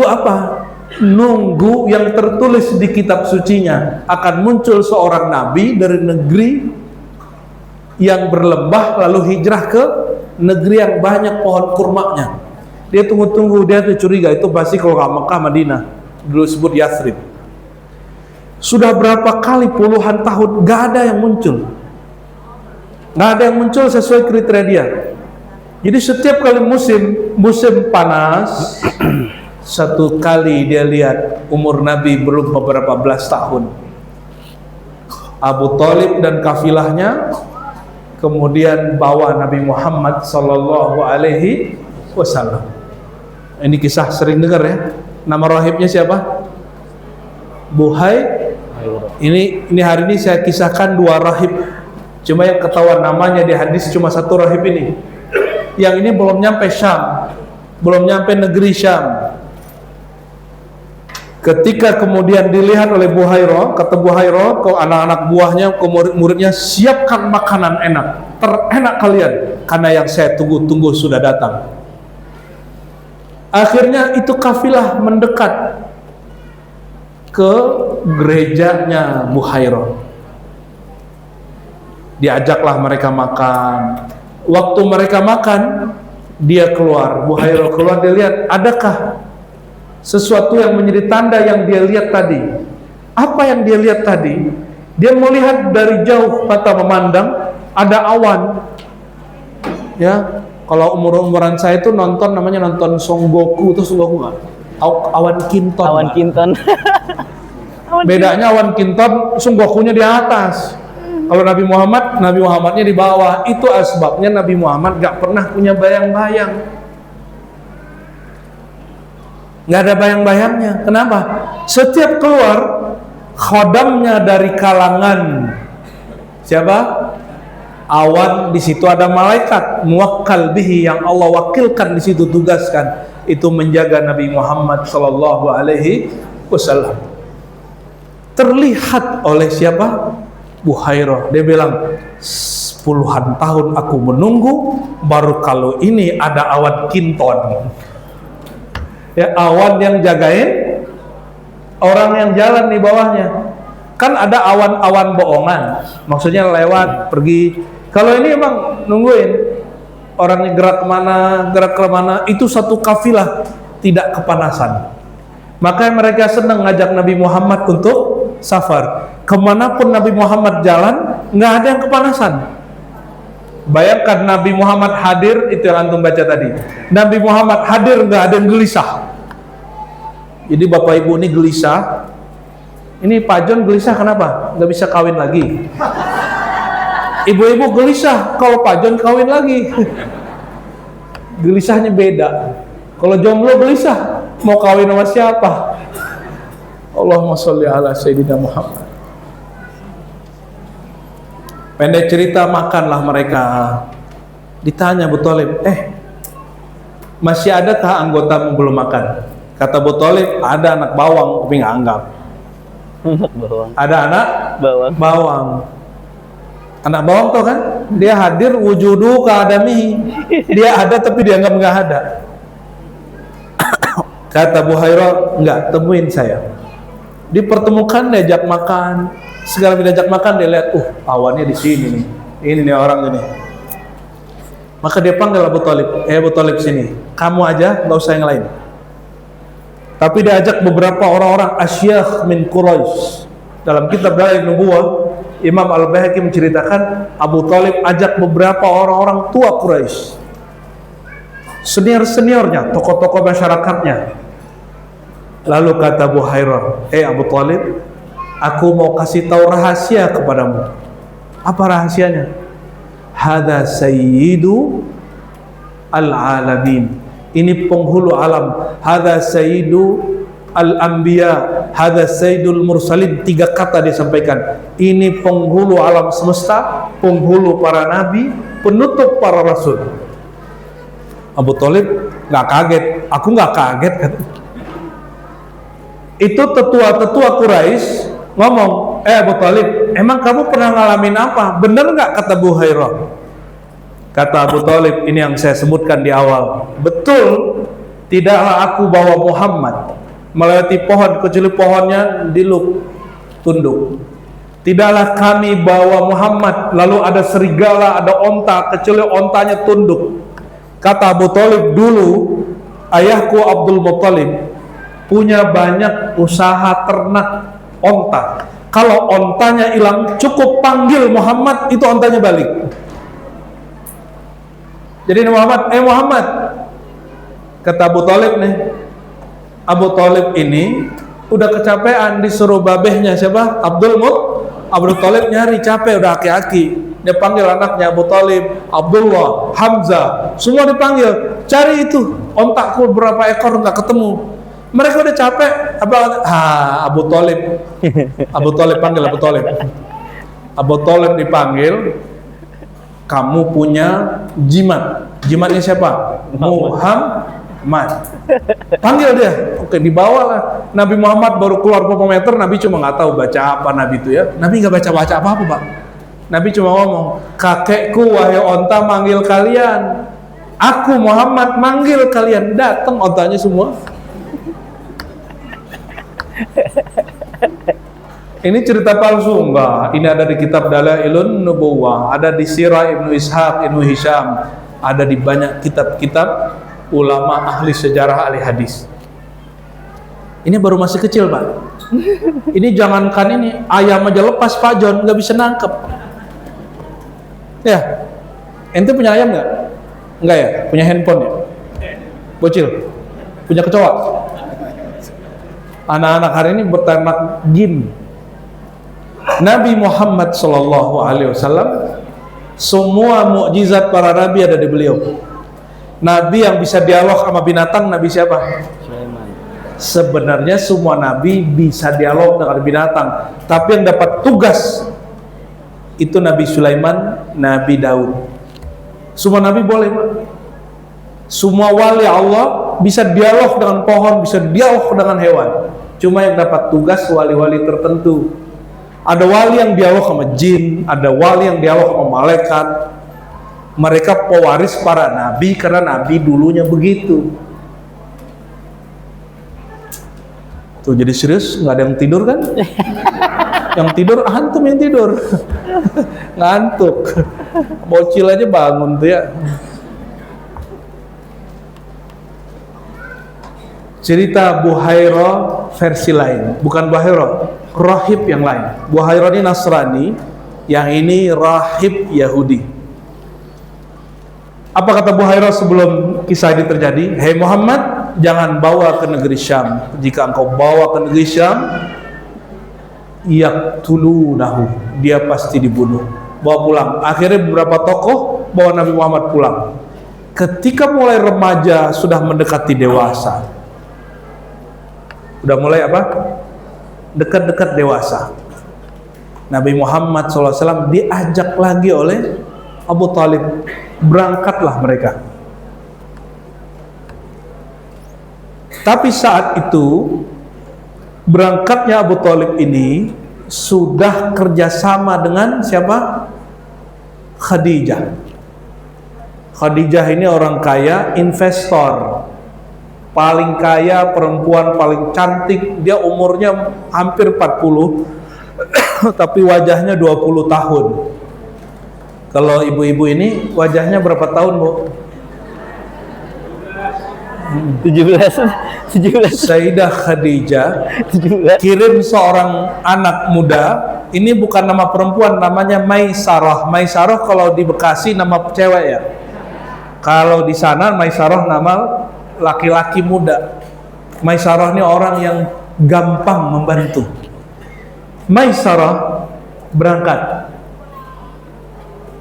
apa? Nunggu yang tertulis di kitab sucinya akan muncul seorang nabi dari negeri yang berlembah lalu hijrah ke negeri yang banyak pohon kurmanya. Dia tunggu-tunggu, dia tuh curiga itu pasti kalau nggak Mekah, Madinah, dulu sebut Yathrib. Sudah berapa kali puluhan tahun nggak ada yang muncul, sesuai kriteria dia. Jadi setiap kali musim panas, satu kali dia lihat umur Nabi belum beberapa belas tahun. Abu Thalib dan kafilahnya kemudian bawa Nabi Muhammad sallallahu alaihi wasallam. Ini kisah sering dengar ya. Nama rahibnya siapa? Buhai. Ini hari ini saya kisahkan dua rahib. Cuma yang ketahuan namanya di hadis cuma satu rahib ini. Yang ini belum nyampe Syam, belum nyampe negeri Syam. Ketika kemudian dilihat oleh Buhairah, kata Buhairah ke anak-anak buahnya, ke murid-muridnya, siapkan makanan enak, terenak kalian, karena yang saya tunggu-tunggu sudah datang. Akhirnya itu kafilah mendekat ke gerejanya Buhairah. Diajaklah mereka makan. Waktu mereka makan, dia keluar. Buhairah keluar, dia lihat, adakah sesuatu yang menjadi tanda yang dia lihat tadi? Apa yang dia lihat tadi? Dia melihat dari jauh, mata memandang, ada awan. Ya, kalau umuran saya itu nonton Son Goku, itu Son Goku nggak? Awan Kinton. Awan Kinton. Bedanya awan Kinton, Son Gokunya di atas. Kalau Nabi Muhammadnya di bawah. Itu asbabnya Nabi Muhammad nggak pernah punya bayang-bayang. Nggak ada bayang-bayangnya. Kenapa? Setiap keluar khodamnya dari kalangan siapa? Awan, di situ ada malaikat muwakkal bihi yang Allah wakilkan di situ, tugaskan itu menjaga Nabi Muhammad sallallahu alaihi wasallam. Terlihat oleh siapa? Buhairah. Dia bilang, puluhan tahun aku menunggu, baru kalau ini ada awan Kinton. Ya, awan yang jagain orang yang jalan di bawahnya. Kan ada awan-awan bohongan, maksudnya lewat, pergi. Kalau ini emang nungguin orangnya gerak kemana, itu satu kafilah tidak kepanasan. Makanya mereka senang ngajak Nabi Muhammad untuk safar. Kemanapun Nabi Muhammad jalan, nggak ada yang kepanasan. Bayangkan Nabi Muhammad hadir, itu yang antum baca tadi. Nabi Muhammad hadir, nggak ada yang gelisah. Jadi bapak ibu ini gelisah. Ini Pak John gelisah kenapa? Nggak bisa kawin lagi. Ibu-ibu gelisah kalau Pak John kawin lagi. Gelisahnya beda. Kalau jomblo gelisah mau kawin sama siapa? Allahumma sholli ala Sayyidina Muhammad. Pendek cerita, makanlah mereka. Ditanya Abu Thalib, masih adakah anggotamu belum makan? Kata Abu Thalib, ada anak bawang, tapi nggak anggap. Ada anak bawang. Anak bawang tuh kan, dia hadir wujudu keadamihi. Dia ada tapi dianggap nggak ada. Kata Buhairah, enggak, temuin saya. Dipertemukan, diajak makan. segala diajak makan dia lihat, awannya di sini nih, ini nih orang ini. Maka dia panggil Abu Thalib, Abu Thalib sini, kamu aja, nggak usah yang lain. Tapi dia ajak beberapa orang-orang asyakh min Quraisy. Dalam kitab Dalail Nubuwah, Imam Al-Baihaqi menceritakan Abu Thalib ajak beberapa orang-orang tua Quraisy, senior-seniornya, tokoh-tokoh masyarakatnya. Lalu kata Buhairah, Abu Thalib, aku mau kasih tahu rahasia kepadamu. Apa rahasianya? Hada sayyidu al-alamin. Ini penghulu alam. Hada sayyidu al-anbiya. Hada sayyidul mursalin. 3 kata disampaikan. Ini penghulu alam semesta, penghulu para nabi, penutup para rasul. Abu Thalib nggak kaget. Aku nggak kaget kan? Itu tetua-tetua Quraisy ngomong, Abu Thalib, emang kamu pernah ngalamin apa? Bener nggak kata Buhairah? Kata Abu Thalib, ini yang saya sebutkan di awal. Betul, tidaklah aku bawa Muhammad melewati pohon kecuali pohonnya diluk, tunduk. Tidaklah kami bawa Muhammad lalu ada serigala, ada onta kecuali ontanya tunduk. Kata Abu Thalib, dulu ayahku Abdul Muttalib punya banyak usaha ternak onta. Kalau ontanya hilang, cukup panggil Muhammad, itu ontanya balik. Jadi Muhammad, Muhammad, kata Abu Thalib nih, Abu Thalib ini udah kecapean, disuruh babehnya siapa? Abdul Thalib nyari, capek, udah aki-aki. Dia panggil anaknya Abu Thalib, Abdullah, Hamzah, semua dipanggil, cari itu ontakku berapa ekor nggak ketemu. Mereka udah capek, Abu Thalib panggil Abu Thalib. Abu Thalib dipanggil, kamu punya jimat. Jimatnya siapa? Muhammad. Panggil dia. Oke, dibawalah. Nabi Muhammad baru keluar beberapa meter, Nabi cuma nggak tahu baca apa Nabi itu ya. Nabi nggak baca apa-apa, Pak. Nabi cuma ngomong, kakekku wahai onta manggil kalian. Aku Muhammad manggil kalian. Datang ontanya semua. Ini cerita palsu? Enggak. Ini ada di kitab Dalailun Nubuwah, ada di Sirah Ibnu Ishaq, Ibnu Hisham, ada di banyak kitab-kitab ulama ahli sejarah, ahli hadis. Ini baru masih kecil, Pak. Ini jangankan ini, ayam aja lepas Pak John nggak bisa nangkep. Ya, ente punya ayam nggak? Enggak ya? Punya handphone ya? Bocil? Punya kecoa? Anak-anak hari ini berternak jin. Nabi Muhammad SAW, semua mukjizat para nabi ada di beliau. Nabi yang bisa dialog sama binatang, Nabi siapa? Sulaiman. Sebenarnya semua nabi bisa dialog dengan binatang, tapi yang dapat tugas itu Nabi Sulaiman, Nabi Daud. Semua nabi boleh, Pak. Semua wali Allah bisa dialog dengan pohon, bisa dialog dengan hewan. Cuma yang dapat tugas wali-wali tertentu. Ada wali yang dialog sama jin, ada wali yang dialog sama malaikat. Mereka pewaris para nabi karena nabi dulunya begitu. Tuh jadi serius, nggak ada yang tidur kan? Yang tidur antum yang tidur. Ngantuk. Bocil aja bangun tuh ya. Cerita Buhairah versi lain, bukan Buhairah, rahib yang lain. Buhairah ini Nasrani, yang ini rahib Yahudi. Apa kata Buhairah sebelum kisah ini terjadi? Hei Muhammad, jangan bawa ke negeri Syam. Jika engkau bawa ke negeri Syam, yaqtulunahu, dia pasti dibunuh. Bawa pulang. Akhirnya beberapa tokoh bawa Nabi Muhammad pulang. Ketika mulai remaja sudah mendekati dewasa, udah mulai apa? Dekat-dekat dewasa, Nabi Muhammad SAW diajak lagi oleh Abu Thalib. Berangkatlah mereka. Tapi saat itu berangkatnya Abu Thalib ini sudah kerjasama dengan siapa? Khadijah. Khadijah ini orang kaya, investor, paling kaya, perempuan paling cantik. Dia umurnya hampir 40. tapi wajahnya 20 tahun. Kalau ibu-ibu ini wajahnya berapa tahun, Bu? 17. Sayyidah Khadijah 17. kirim seorang anak muda. Ini bukan nama perempuan, namanya Maisarah. Maisarah kalau di Bekasi nama cewek ya. Kalau di sana Maisarah nama laki-laki muda. Maisarah ini orang yang gampang membantu. Maisarah berangkat.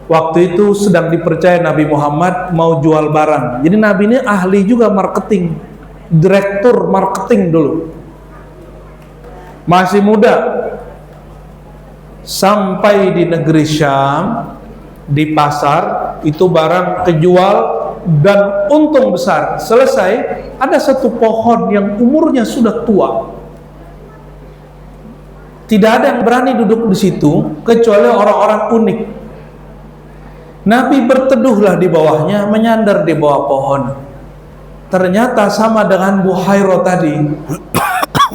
Waktu itu sedang dipercaya Nabi Muhammad mau jual barang. Jadi Nabi ini ahli juga marketing, direktur marketing dulu. Masih muda. Sampai di negeri Syam, di pasar, itu barang kejual dan untung besar. Selesai, ada satu pohon yang umurnya sudah tua. Tidak ada yang berani duduk di situ kecuali orang-orang unik. Nabi berteduhlah di bawahnya, menyandar di bawah pohon. Ternyata sama dengan Buhairah tadi.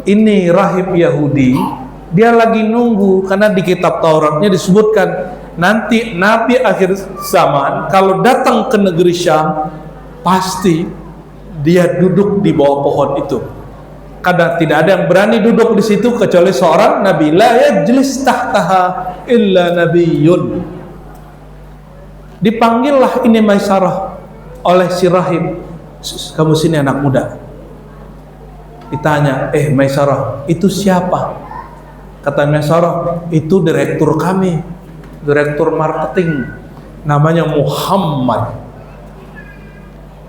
Ini rahib Yahudi, dia lagi nunggu karena di kitab Tauratnya disebutkan nanti Nabi akhir zaman kalau datang ke negeri Syam pasti dia duduk di bawah pohon itu. Karena tidak ada yang berani duduk di situ kecuali seorang Nabi. La yajlis tahtaha illa nabiyyun. Dipanggillah ini Maisarah oleh si rahib. Kamu sini anak muda. Ditanya, Maisarah, itu siapa? Kata Maisarah, itu direktur kami, direktur marketing, namanya Muhammad.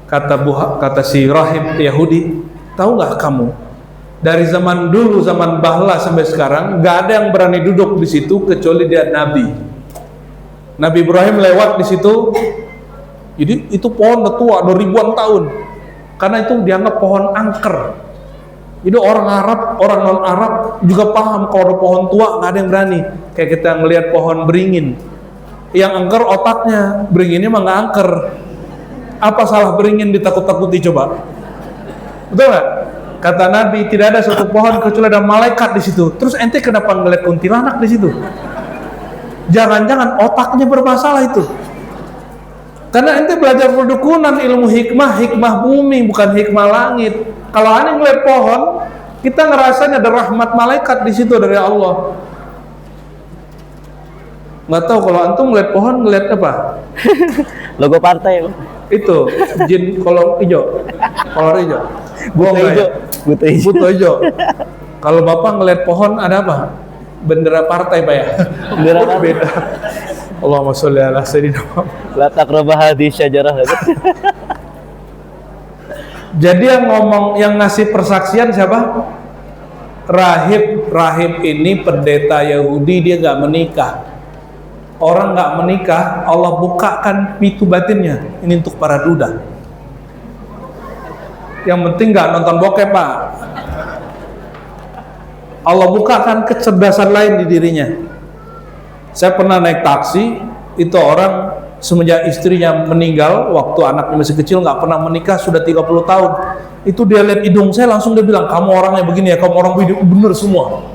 Kata si rahib Yahudi, tahu nggak kamu? Dari zaman dulu, zaman bahla sampai sekarang, nggak ada yang berani duduk di situ kecuali dia Nabi. Nabi Ibrahim lewat di situ, jadi itu pohon udah tua, udah ribuan tahun, karena itu dianggap pohon angker. Jadi orang Arab, orang non Arab juga paham kalau ada pohon tua nggak ada yang berani. Kayak kita ngelihat pohon beringin, yang angker otaknya, beringinnya mah nggak angker. Apa salah beringin ditakut-takuti coba? Betul nggak? Kata Nabi tidak ada satu pohon kecuali ada malaikat di situ. Terus ente kenapa ngeliat kuntilanak di situ? Jangan-jangan otaknya bermasalah itu. Karena ente belajar perdukunan, ilmu hikmah bumi bukan hikmah langit. Kalau aneh ngeliat pohon, kita ngerasain ada rahmat malaikat di situ dari Allah. Nggak tahu kalau antum ngeliat pohon ngeliat apa? Logo partai. Itu jin kolor hijau, kolor hijau. Buta hijau. Kalau bapak ngeliat pohon ada apa? Bendera partai, Pak ya? Bendera partai. Beda. Allahumma sholli ala sayyidina Muhammad. La taqrabah hadhihi syajarah. Jadi yang ngomong, yang ngasih persaksian siapa? Rahib ini pendeta Yahudi, dia nggak menikah. Orang nggak menikah, Allah bukakan pintu batinnya. Ini untuk para duda. Yang penting nggak nonton bokep, Pak. Allah bukakan kecerdasan lain di dirinya. Saya pernah naik taksi, itu orang semenjak istrinya meninggal, waktu anaknya masih kecil, nggak pernah menikah, sudah 30 tahun. Itu dia lihat hidung saya, langsung dia bilang, kamu orangnya begini ya, kamu orang begini. Bener semua.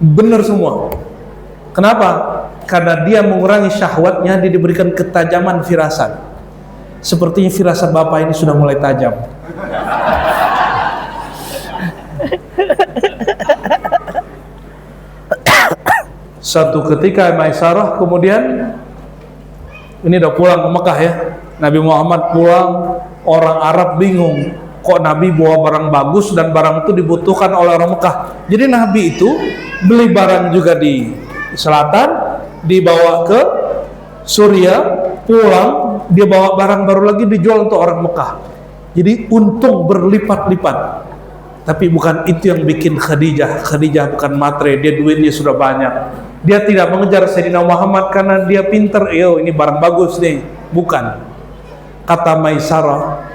Bener semua. Kenapa? Karena dia mengurangi syahwatnya, dia diberikan ketajaman firasat. Sepertinya firasat bapak ini sudah mulai tajam. Satu ketika Maisarah kemudian ini udah pulang ke Mekah ya, Nabi Muhammad pulang, orang Arab bingung, kok Nabi bawa barang bagus dan barang itu dibutuhkan oleh orang Mekah. Jadi Nabi itu beli barang juga di selatan, dibawa ke Suriah, pulang dia bawa barang baru lagi dijual untuk orang Mekah. Jadi untung berlipat-lipat. Tapi bukan itu yang bikin Khadijah bukan matre, dia duitnya sudah banyak. Dia tidak mengejar Sayyidina Muhammad karena dia pinter, ini barang bagus nih. Bukan. Kata Maisarah.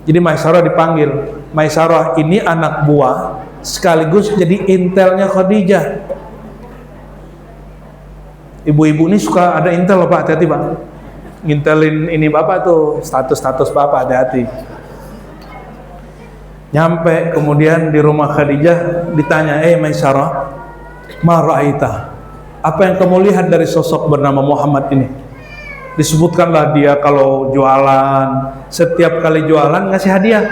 Jadi Maisarah dipanggil. Maisarah ini anak buah sekaligus jadi intelnya Khadijah. Ibu-ibu ini suka ada intel loh Pak, hati-hati Pak. Ngintelin ini Bapak tuh, status-status Bapak, hati-hati. Nyampe kemudian di rumah Khadijah, ditanya, Maisarah, ma ra'aita, apa yang kamu lihat dari sosok bernama Muhammad ini? Disebutkanlah dia kalau jualan, setiap kali jualan ngasih hadiah.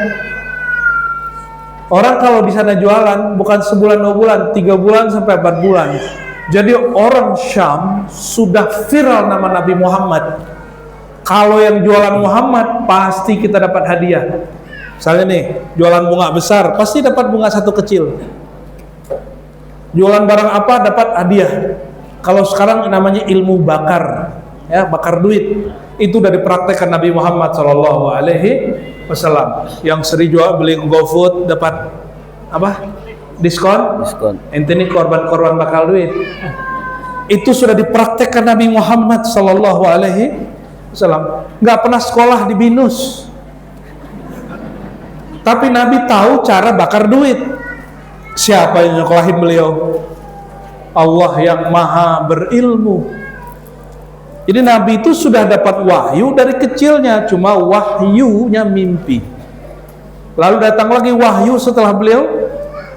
Orang kalau di sana jualan bukan sebulan 2 bulan, 3 bulan sampai 4 bulan. Jadi orang Syam sudah viral nama Nabi Muhammad. Kalau yang jualan Muhammad pasti kita dapat hadiah. Misalnya nih, jualan bunga besar pasti dapat bunga satu kecil. Jualan barang apa dapat hadiah. Kalau sekarang namanya ilmu bakar, ya, bakar duit. Itu udah dipraktekkan Nabi Muhammad SAW. Yang seri jual beli GoFood dapat apa? Diskon. Ente ini korban-korban bakal duit. Itu sudah dipraktekkan Nabi Muhammad SAW. Nggak pernah sekolah di BINUS, tapi Nabi tahu cara bakar duit. Siapa yang nyekolahin beliau? Allah yang maha berilmu. Jadi Nabi itu sudah dapat wahyu dari kecilnya, cuma wahyunya mimpi. Lalu datang lagi wahyu setelah beliau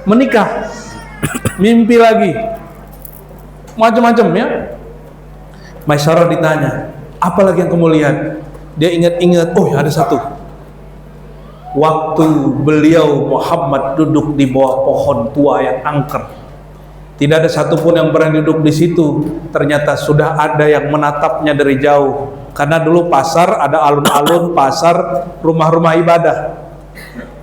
menikah, mimpi lagi, macam-macam ya. Maisyarah ditanya, apa lagi yang kamu lihat? Dia ingat-ingat, oh ada satu. Waktu beliau Muhammad duduk di bawah pohon tua yang angker, tidak ada satupun yang berani duduk di situ. Ternyata sudah ada yang menatapnya dari jauh. Karena dulu pasar ada alun-alun, pasar, rumah-rumah ibadah,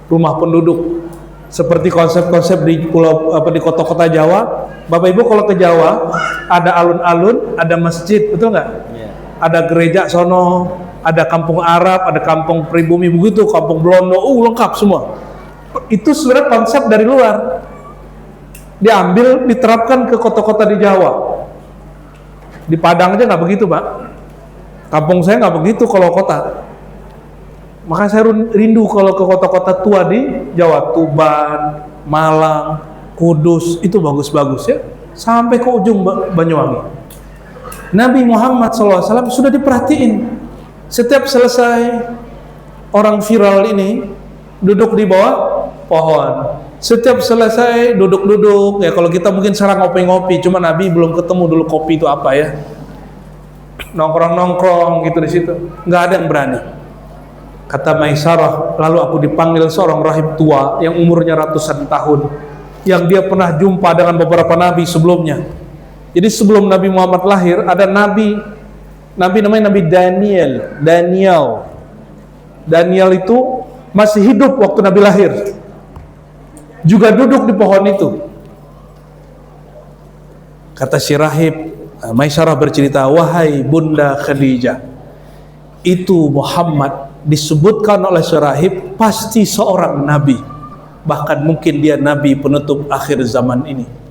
rumah penduduk. Seperti konsep-konsep di pulau di kota-kota Jawa. Bapak Ibu kalau ke Jawa ada alun-alun, ada masjid, betul nggak? Yeah. Ada gereja sono, ada kampung Arab, ada kampung pribumi begitu, kampung Blondo, lengkap semua. Itu sebenarnya konsep dari luar, diambil, diterapkan ke kota-kota di Jawa. Di Padang aja nggak begitu, Pak. Kampung saya nggak begitu kalau kota. Maka saya rindu kalau ke kota-kota tua di Jawa, Tuban, Malang, Kudus, itu bagus-bagus ya, sampai ke ujung Banyuwangi. Nabi Muhammad SAW sudah diperhatiin. Setiap selesai orang viral ini duduk di bawah pohon. Setiap selesai duduk-duduk, ya kalau kita mungkin sekarang ngopi-ngopi, cuma Nabi belum ketemu dulu kopi itu apa ya, nongkrong-nongkrong gitu di situ, nggak ada yang berani. Kata Maisyarah, lalu aku dipanggil seorang rahib tua yang umurnya ratusan tahun, yang dia pernah jumpa dengan beberapa nabi sebelumnya. Jadi sebelum Nabi Muhammad lahir, ada nabi namanya Nabi Daniel itu masih hidup waktu Nabi lahir, juga duduk di pohon itu. Kata si rahib, Maisyarah bercerita, wahai Bunda Khadijah, itu Muhammad disebutkan oleh si rahib pasti seorang nabi, bahkan mungkin dia nabi penutup akhir zaman ini.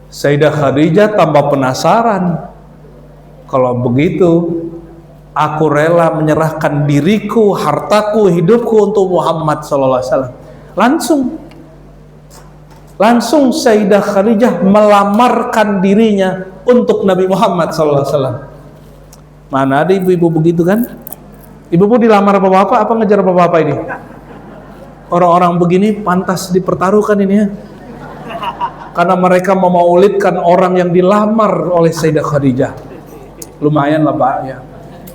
Sayyidah Khadijah tambah penasaran. Kalau begitu, aku rela menyerahkan diriku, hartaku, hidupku untuk Muhammad SAW. Langsung Sayyidah Khadijah melamarkan dirinya untuk Nabi Muhammad SAW. Mana ada ibu-ibu begitu kan? Ibu-ibu dilamar bapak-bapak, apa ngejar bapak-bapak ini? Orang-orang begini pantas dipertaruhkan ini ya. Karena mereka memaulidkan orang yang dilamar oleh Sayyidah Khadijah. Lumayan lah Pak ya.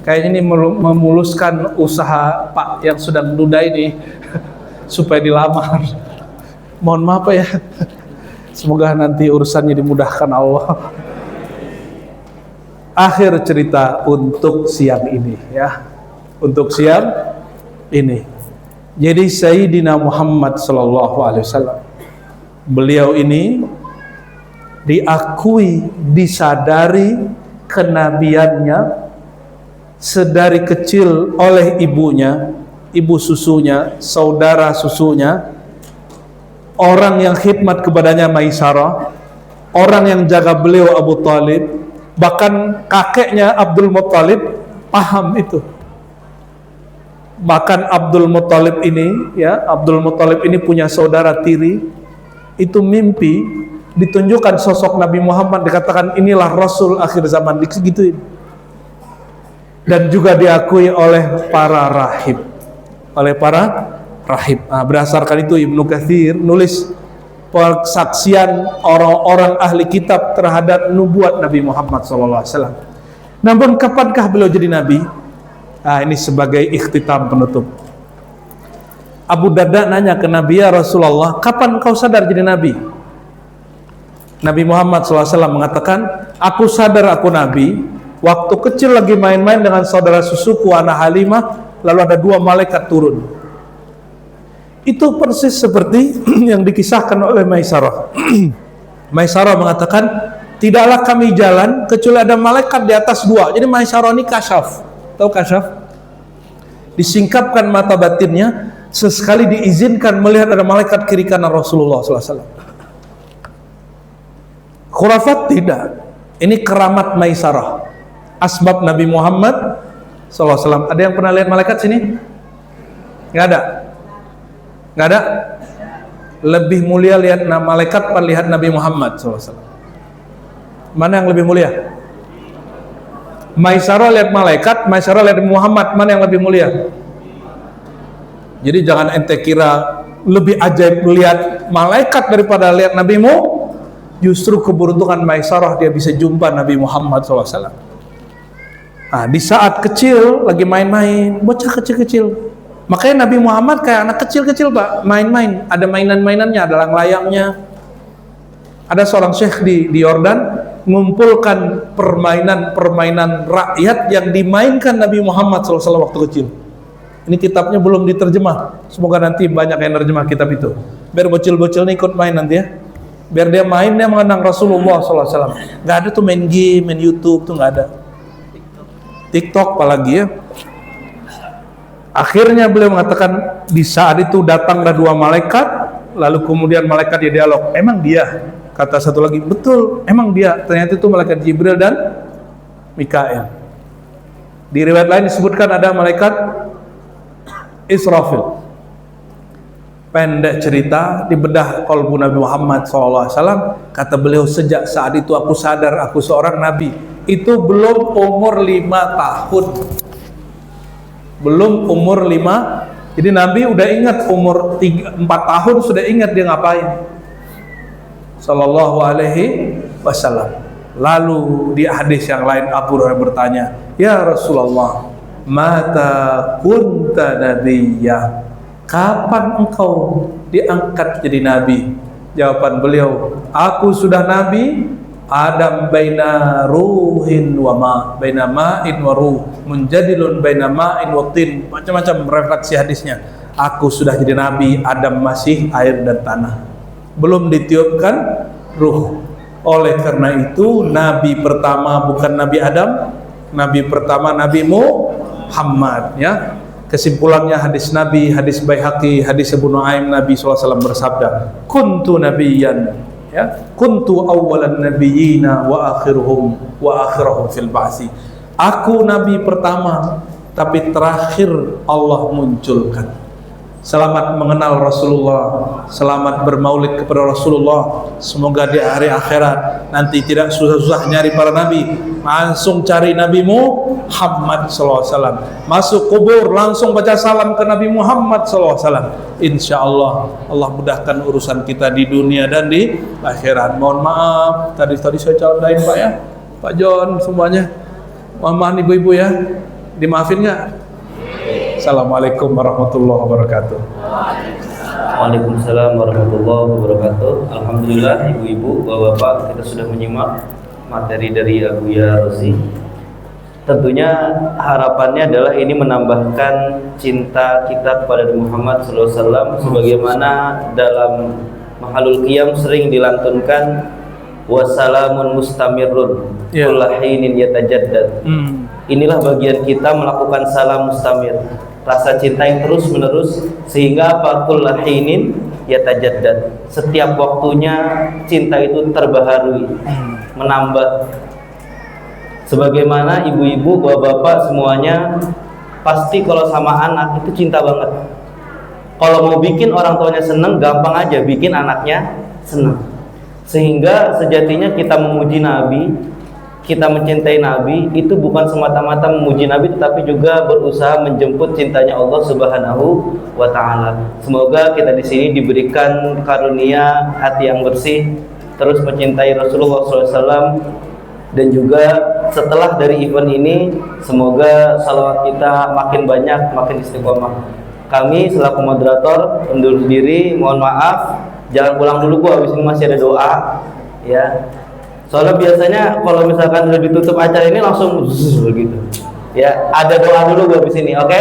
Kayaknya ini memuluskan usaha Pak yang sedang duda ini supaya dilamar. Mohon maaf ya. Semoga nanti urusannya dimudahkan Allah. Akhir cerita untuk siang ini ya. Untuk siang ini. Jadi Sayyidina Muhammad SAW, beliau ini diakui, disadari kenabiannya sedari kecil oleh ibunya, ibu susunya, saudara susunya, orang yang khidmat kepadanya Maisyarah, orang yang jaga beliau Abu Thalib, bahkan kakeknya Abdul Muttalib paham itu. Bahkan Abdul Muttalib ini ya, Abdul Muttalib ini punya saudara tiri, itu mimpi ditunjukkan sosok Nabi Muhammad, dikatakan inilah Rasul akhir zaman, digituin. Dan juga diakui oleh para rahib, Nah, berdasarkan itu Ibnu Katsir nulis persaksian orang-orang ahli kitab terhadap nubuat Nabi Muhammad SAW. Namun kapankah beliau jadi nabi? Nah, ini sebagai ikhtitam penutup. Abu Darda nanya ke Nabi, ya Rasulullah, kapan kau sadar jadi nabi? Nabi Muhammad SAW mengatakan, aku sadar aku nabi waktu kecil lagi main-main dengan saudara susuku anak Halimah, lalu ada 2 malaikat turun. Itu persis seperti yang dikisahkan oleh Maisarah. Maisarah mengatakan, tidaklah kami jalan kecuali ada malaikat di atas 2. Jadi Maisarah ini kasyaf. Tahu kasyaf? Disingkapkan mata batinnya, sesekali diizinkan melihat ada malaikat kiri kanan Rasulullah SAW. Khurafat tidak. Ini keramat Maisarah, asbab Nabi Muhammad SAW. Ada yang pernah lihat malaikat sini? Nggak ada. Nggak ada. Lebih mulia lihat malaikat apa lihat Nabi Muhammad SAW? Mana yang lebih mulia? Maisarah lihat malaikat, Maisarah lihat Muhammad, mana yang lebih mulia? Jadi jangan ente kira lebih ajaib lihat malaikat daripada lihat nabimu. Justru keberuntungan Maisarah, dia bisa jumpa Nabi Muhammad SAW. Nah, di saat kecil lagi main-main, bocah kecil-kecil. Makanya Nabi Muhammad kayak anak kecil-kecil Pak, main-main. Ada mainan-mainannya, ada layang-layangnya. Ada seorang syekh di Yordan mengumpulkan permainan-permainan rakyat yang dimainkan Nabi Muhammad SAW waktu kecil. Ini kitabnya belum diterjemah. Semoga nanti banyak yang terjemah kitab itu. Biar bocil-bocil ini ikut main nanti ya. Biar dia main, dia mengenang Rasulullah SAW. Gak ada tuh main game, main YouTube tuh gak ada. TikTok apalagi ya. Akhirnya beliau mengatakan, di saat itu datanglah 2 malaikat, lalu kemudian malaikat dia dialog, emang dia? Kata satu lagi, betul, emang dia. Ternyata itu malaikat Jibril dan Mikail. Di riwayat lain disebutkan ada malaikat Israfil. Pendek cerita, di bedah qalbu Nabi Muhammad SAW, kata beliau, sejak saat itu aku sadar aku seorang nabi. Itu belum umur 5 tahun. Belum umur 5. Jadi Nabi udah ingat umur 4 tahun, sudah ingat dia ngapain. Sallallahu alaihi wasallam. Lalu di hadis yang lain Abu Hurairah bertanya, ya Rasulullah, mata kunta nabiyya, kapan engkau diangkat jadi nabi? Jawaban beliau, aku sudah nabi Adam baina ruhin wa ma, baina ma'in wa ruh, munjadilun baina ma'in wa tin. Macam-macam refleksi hadisnya. Aku sudah jadi nabi, Adam masih air dan tanah, belum ditiupkan ruh. Oleh karena itu nabi pertama bukan Nabi Adam, nabi pertama Nabi Muhammad ya. Kesimpulannya hadis Nabi, hadis Baihaqi, hadis Abu Nuaim, Nabi SAW bersabda, kuntu nabiyyan ya, kuntu awwalan nabiyyina wa akhiruhum fil ba'si. Aku nabi pertama tapi terakhir Allah munculkan. Selamat mengenal Rasulullah, selamat bermaulid kepada Rasulullah. Semoga di hari akhirat nanti tidak susah-susah nyari para nabi, langsung cari Nabi Muhammad SAW. Masuk kubur langsung baca salam ke Nabi Muhammad SAW. Insya Allah Allah mudahkan urusan kita di dunia dan di akhirat. Mohon maaf tadi saya calonain Pak ya, Pak John semuanya. Mohon maaf ibu-ibu ya, dimaafin nggak? Assalamualaikum warahmatullahi wabarakatuh. Waalaikumsalam warahmatullahi wabarakatuh. Alhamdulillah ibu-ibu, bapak-bapak, kita sudah menyimak materi dari Abuya Rosi. Tentunya harapannya adalah ini menambahkan cinta kita kepada Muhammad SAW, sebagaimana dalam Mahalul Qiyam sering dilantunkan wassalamun mustamirun kullahinin yatajaddad. Inilah bagian kita melakukan salam mustamir, rasa cinta yang terus menerus, sehingga apa? Kullahinin yatajaddad, setiap waktunya cinta itu terbaharui, menambah. Sebagaimana ibu-ibu, bapak-bapak semuanya pasti kalau sama anak itu cinta banget. Kalau mau bikin orang tuanya seneng, gampang aja bikin anaknya seneng. Sehingga sejatinya kita memuji Nabi, kita mencintai Nabi itu bukan semata-mata memuji Nabi, tetapi juga berusaha menjemput cintanya Allah Subhanahu wa taala. Semoga kita di sini diberikan karunia hati yang bersih, terus mencintai Rasulullah SAW, dan juga setelah dari event ini semoga salawat kita makin banyak, makin istiqomah. Kami selaku moderator undur diri, mohon maaf, jangan pulang dulu Bu, habis ini masih ada doa ya. Soalnya biasanya kalau misalkan udah ditutup acara ini langsung begitu. Ya, ada doa dulu Bu habis ini, oke?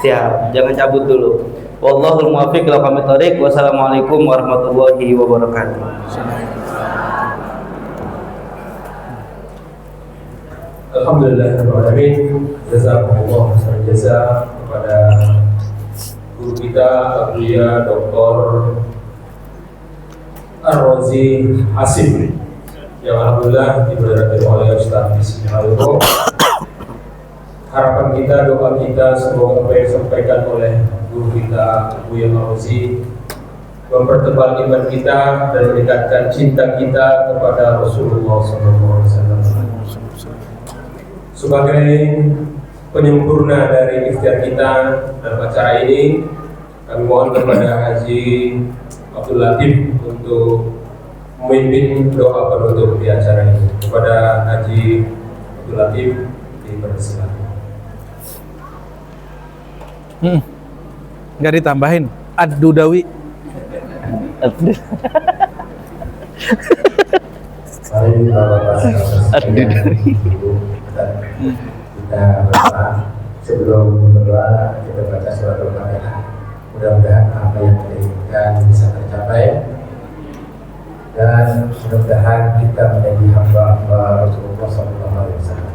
Siap, jangan cabut dulu. Wallahul muwaffiq ila aqwamit thoriq. Wassalamualaikum warahmatullahi wabarakatuh. Alhamdulillahirrahmanirrahim. Jazakumullah khairan jazaa kepada guru kita Abdullah Dr. Ar-Razi Hasim yang alhamdulillah diberkati oleh Ustaz Bismillahirrahmanirrahim. Harapan kita, doa kita semoga apa yang disampaikan oleh guru kita Abdullah Ar-Razi mempertebal iman kita dan meningkatkan cinta kita kepada Rasulullah SAW. Sebagai penyempurna dari ikhtiar kita dalam acara ini, kami mohon kepada Haji Abdul Latif untuk memimpin doa penutup di acara ini. Kepada Haji Abdul Latif dipersilakan. Nggak ditambahin Ad-Dudawi. Mari kita berdoa. Sebelum berdoa kita baca surat Al-Fatihah. Mudah-mudahan apa yang kita inginkan bisa tercapai, dan mudah-mudahan kita menjadi hamba Rasulullah SAW.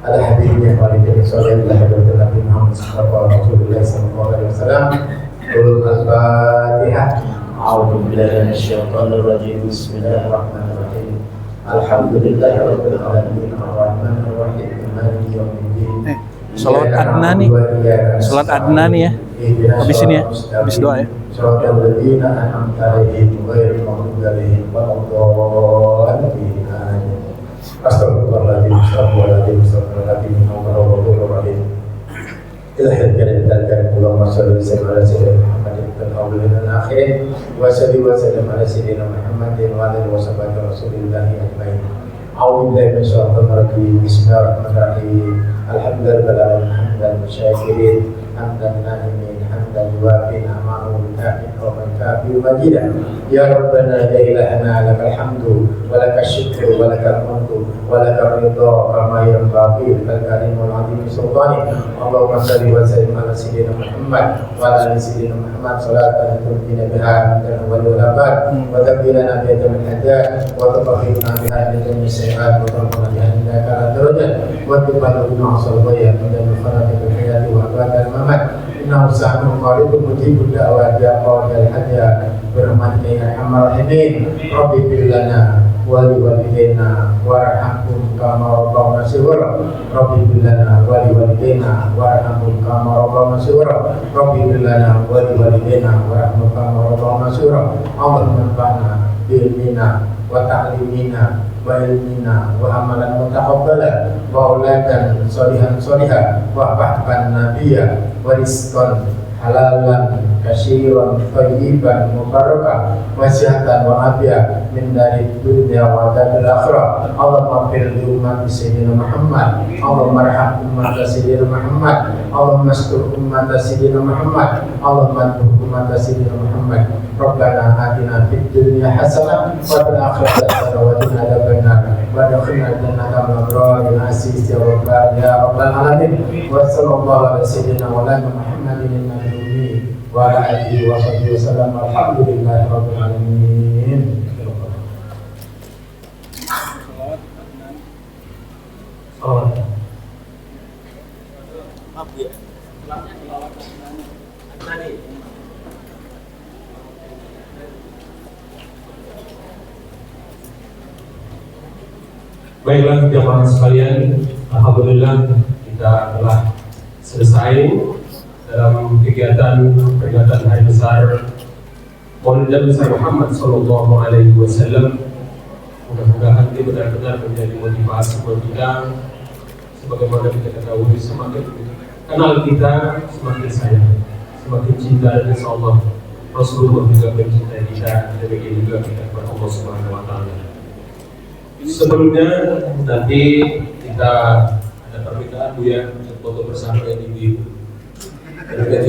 Al-Habibnya Walidin Sallallahu Alaihi Wasallam Rasulullah SAW. Al-Fatihah. A'udzu billahi minasyaitonir rajim. Bismillahirrahmanirrahim. Alhamdulillahirabbil alamin arrahmanir rahim maliki yaumiddin. Salat Adnani. Salat Adnani ya. Habis ini ya. Habis doa ya. Shiratal ladzina an'amta 'alaihim ghairil maghdubi 'alaihim waladdallin. Astagfirullahaladzim, astagfirullahaladzim, astagfirullahaladzim, Bismillahirrahmanirrahim. Ilahil dan Allahumma salli ala sayyidina Muhammadin fil awwalin wal akhirin wa salli wa sallim ala sayyidina Muhammadin wa alihi wa sahbihi rasulillahi ajmain. A'udzu billahi minasyaitonir rajim. Bismillahirrahmanirrahim. Alhamdulillahi hamdan syakirin, hamdan na'imin, hamdan yuwafi ni'amahu kafin wa kafi majidah. Ya Rabbana ya ilahana lakal hamdu wa lakal syukru wa lakal mulku wa lakal ridha kama yanbaghi lil karimil azim sultani. Allahumma shalli wa sallim ala sayyidina Muhammad wa ala ali sayyidina Muhammad salatan turbina biha dan wal abad wa tabilana bi jamil hajat wa tafakhirna biha bi jamil sayiat wa tarfana biha indaka ala darajat wa tibadu ma'sal ghayat dan farati bil hayati wa abad al mamat. Innahu sa'atun qaribun mujibud da'wat ya qawdal hajat birahmatika ya arhamar rahimin. Rabbi bil lana wali walidayna warhamhum kama rabbawna shighra. Rabbi bil lana wali walidayna warhamhum kama rabbawna shighra. Rabbi bil lana wali walidayna warhamhum kama rabbawna shighra. Allahumma anfa'na bi ilmina wa ta'limina wa ilmina wa amalan mutaqabbala wa auladan sholihan sholiha wa bahban nabiyya wa rizqan halalan kasyiran thayyiban mubarakan wa sihatan wa afiyah min dari dunya wa dari akhirah. Allahumma fir li ummati sayyidina Muhammad, Allahumma arham ummata sayyidina Muhammad, Allahumma astur ummata sayyidina Muhammad, Allahumma antur ummata sayyidina Muhammad. Rabbana atina fid dunya hasanah wa fil akhirati hasanah wa qina adzabannar wa adkhilna jannata ma'al abrar bil aziz ya rabbal alamin. Wa sallallahu ala sayyidina wa ala Muhammadin nabiyyi wa ala alihi wa sahbihi wasallam. Alhamdulillahi rabbil alamin. Baiklah jamaah sekalian, alhamdulillah kita telah selesai dalam kegiatan peringatan Hari Besar Maulid Nabi Muhammad Sallallahu Alaihi Wasallam. Mudah-mudahan ini benar-benar menjadi motivasi buat kita. Sebagaimana kita ketahui, semakin kenal kita, semakin sayang, semakin cinta, dan insya Allah Rasulullah juga mencintai kita, demikian juga kita kepada Allah Subhanahu Wa Taala. Sebelumnya nanti kita ada permintaan Bu ya, foto bersama yang ibu-ibu. Dan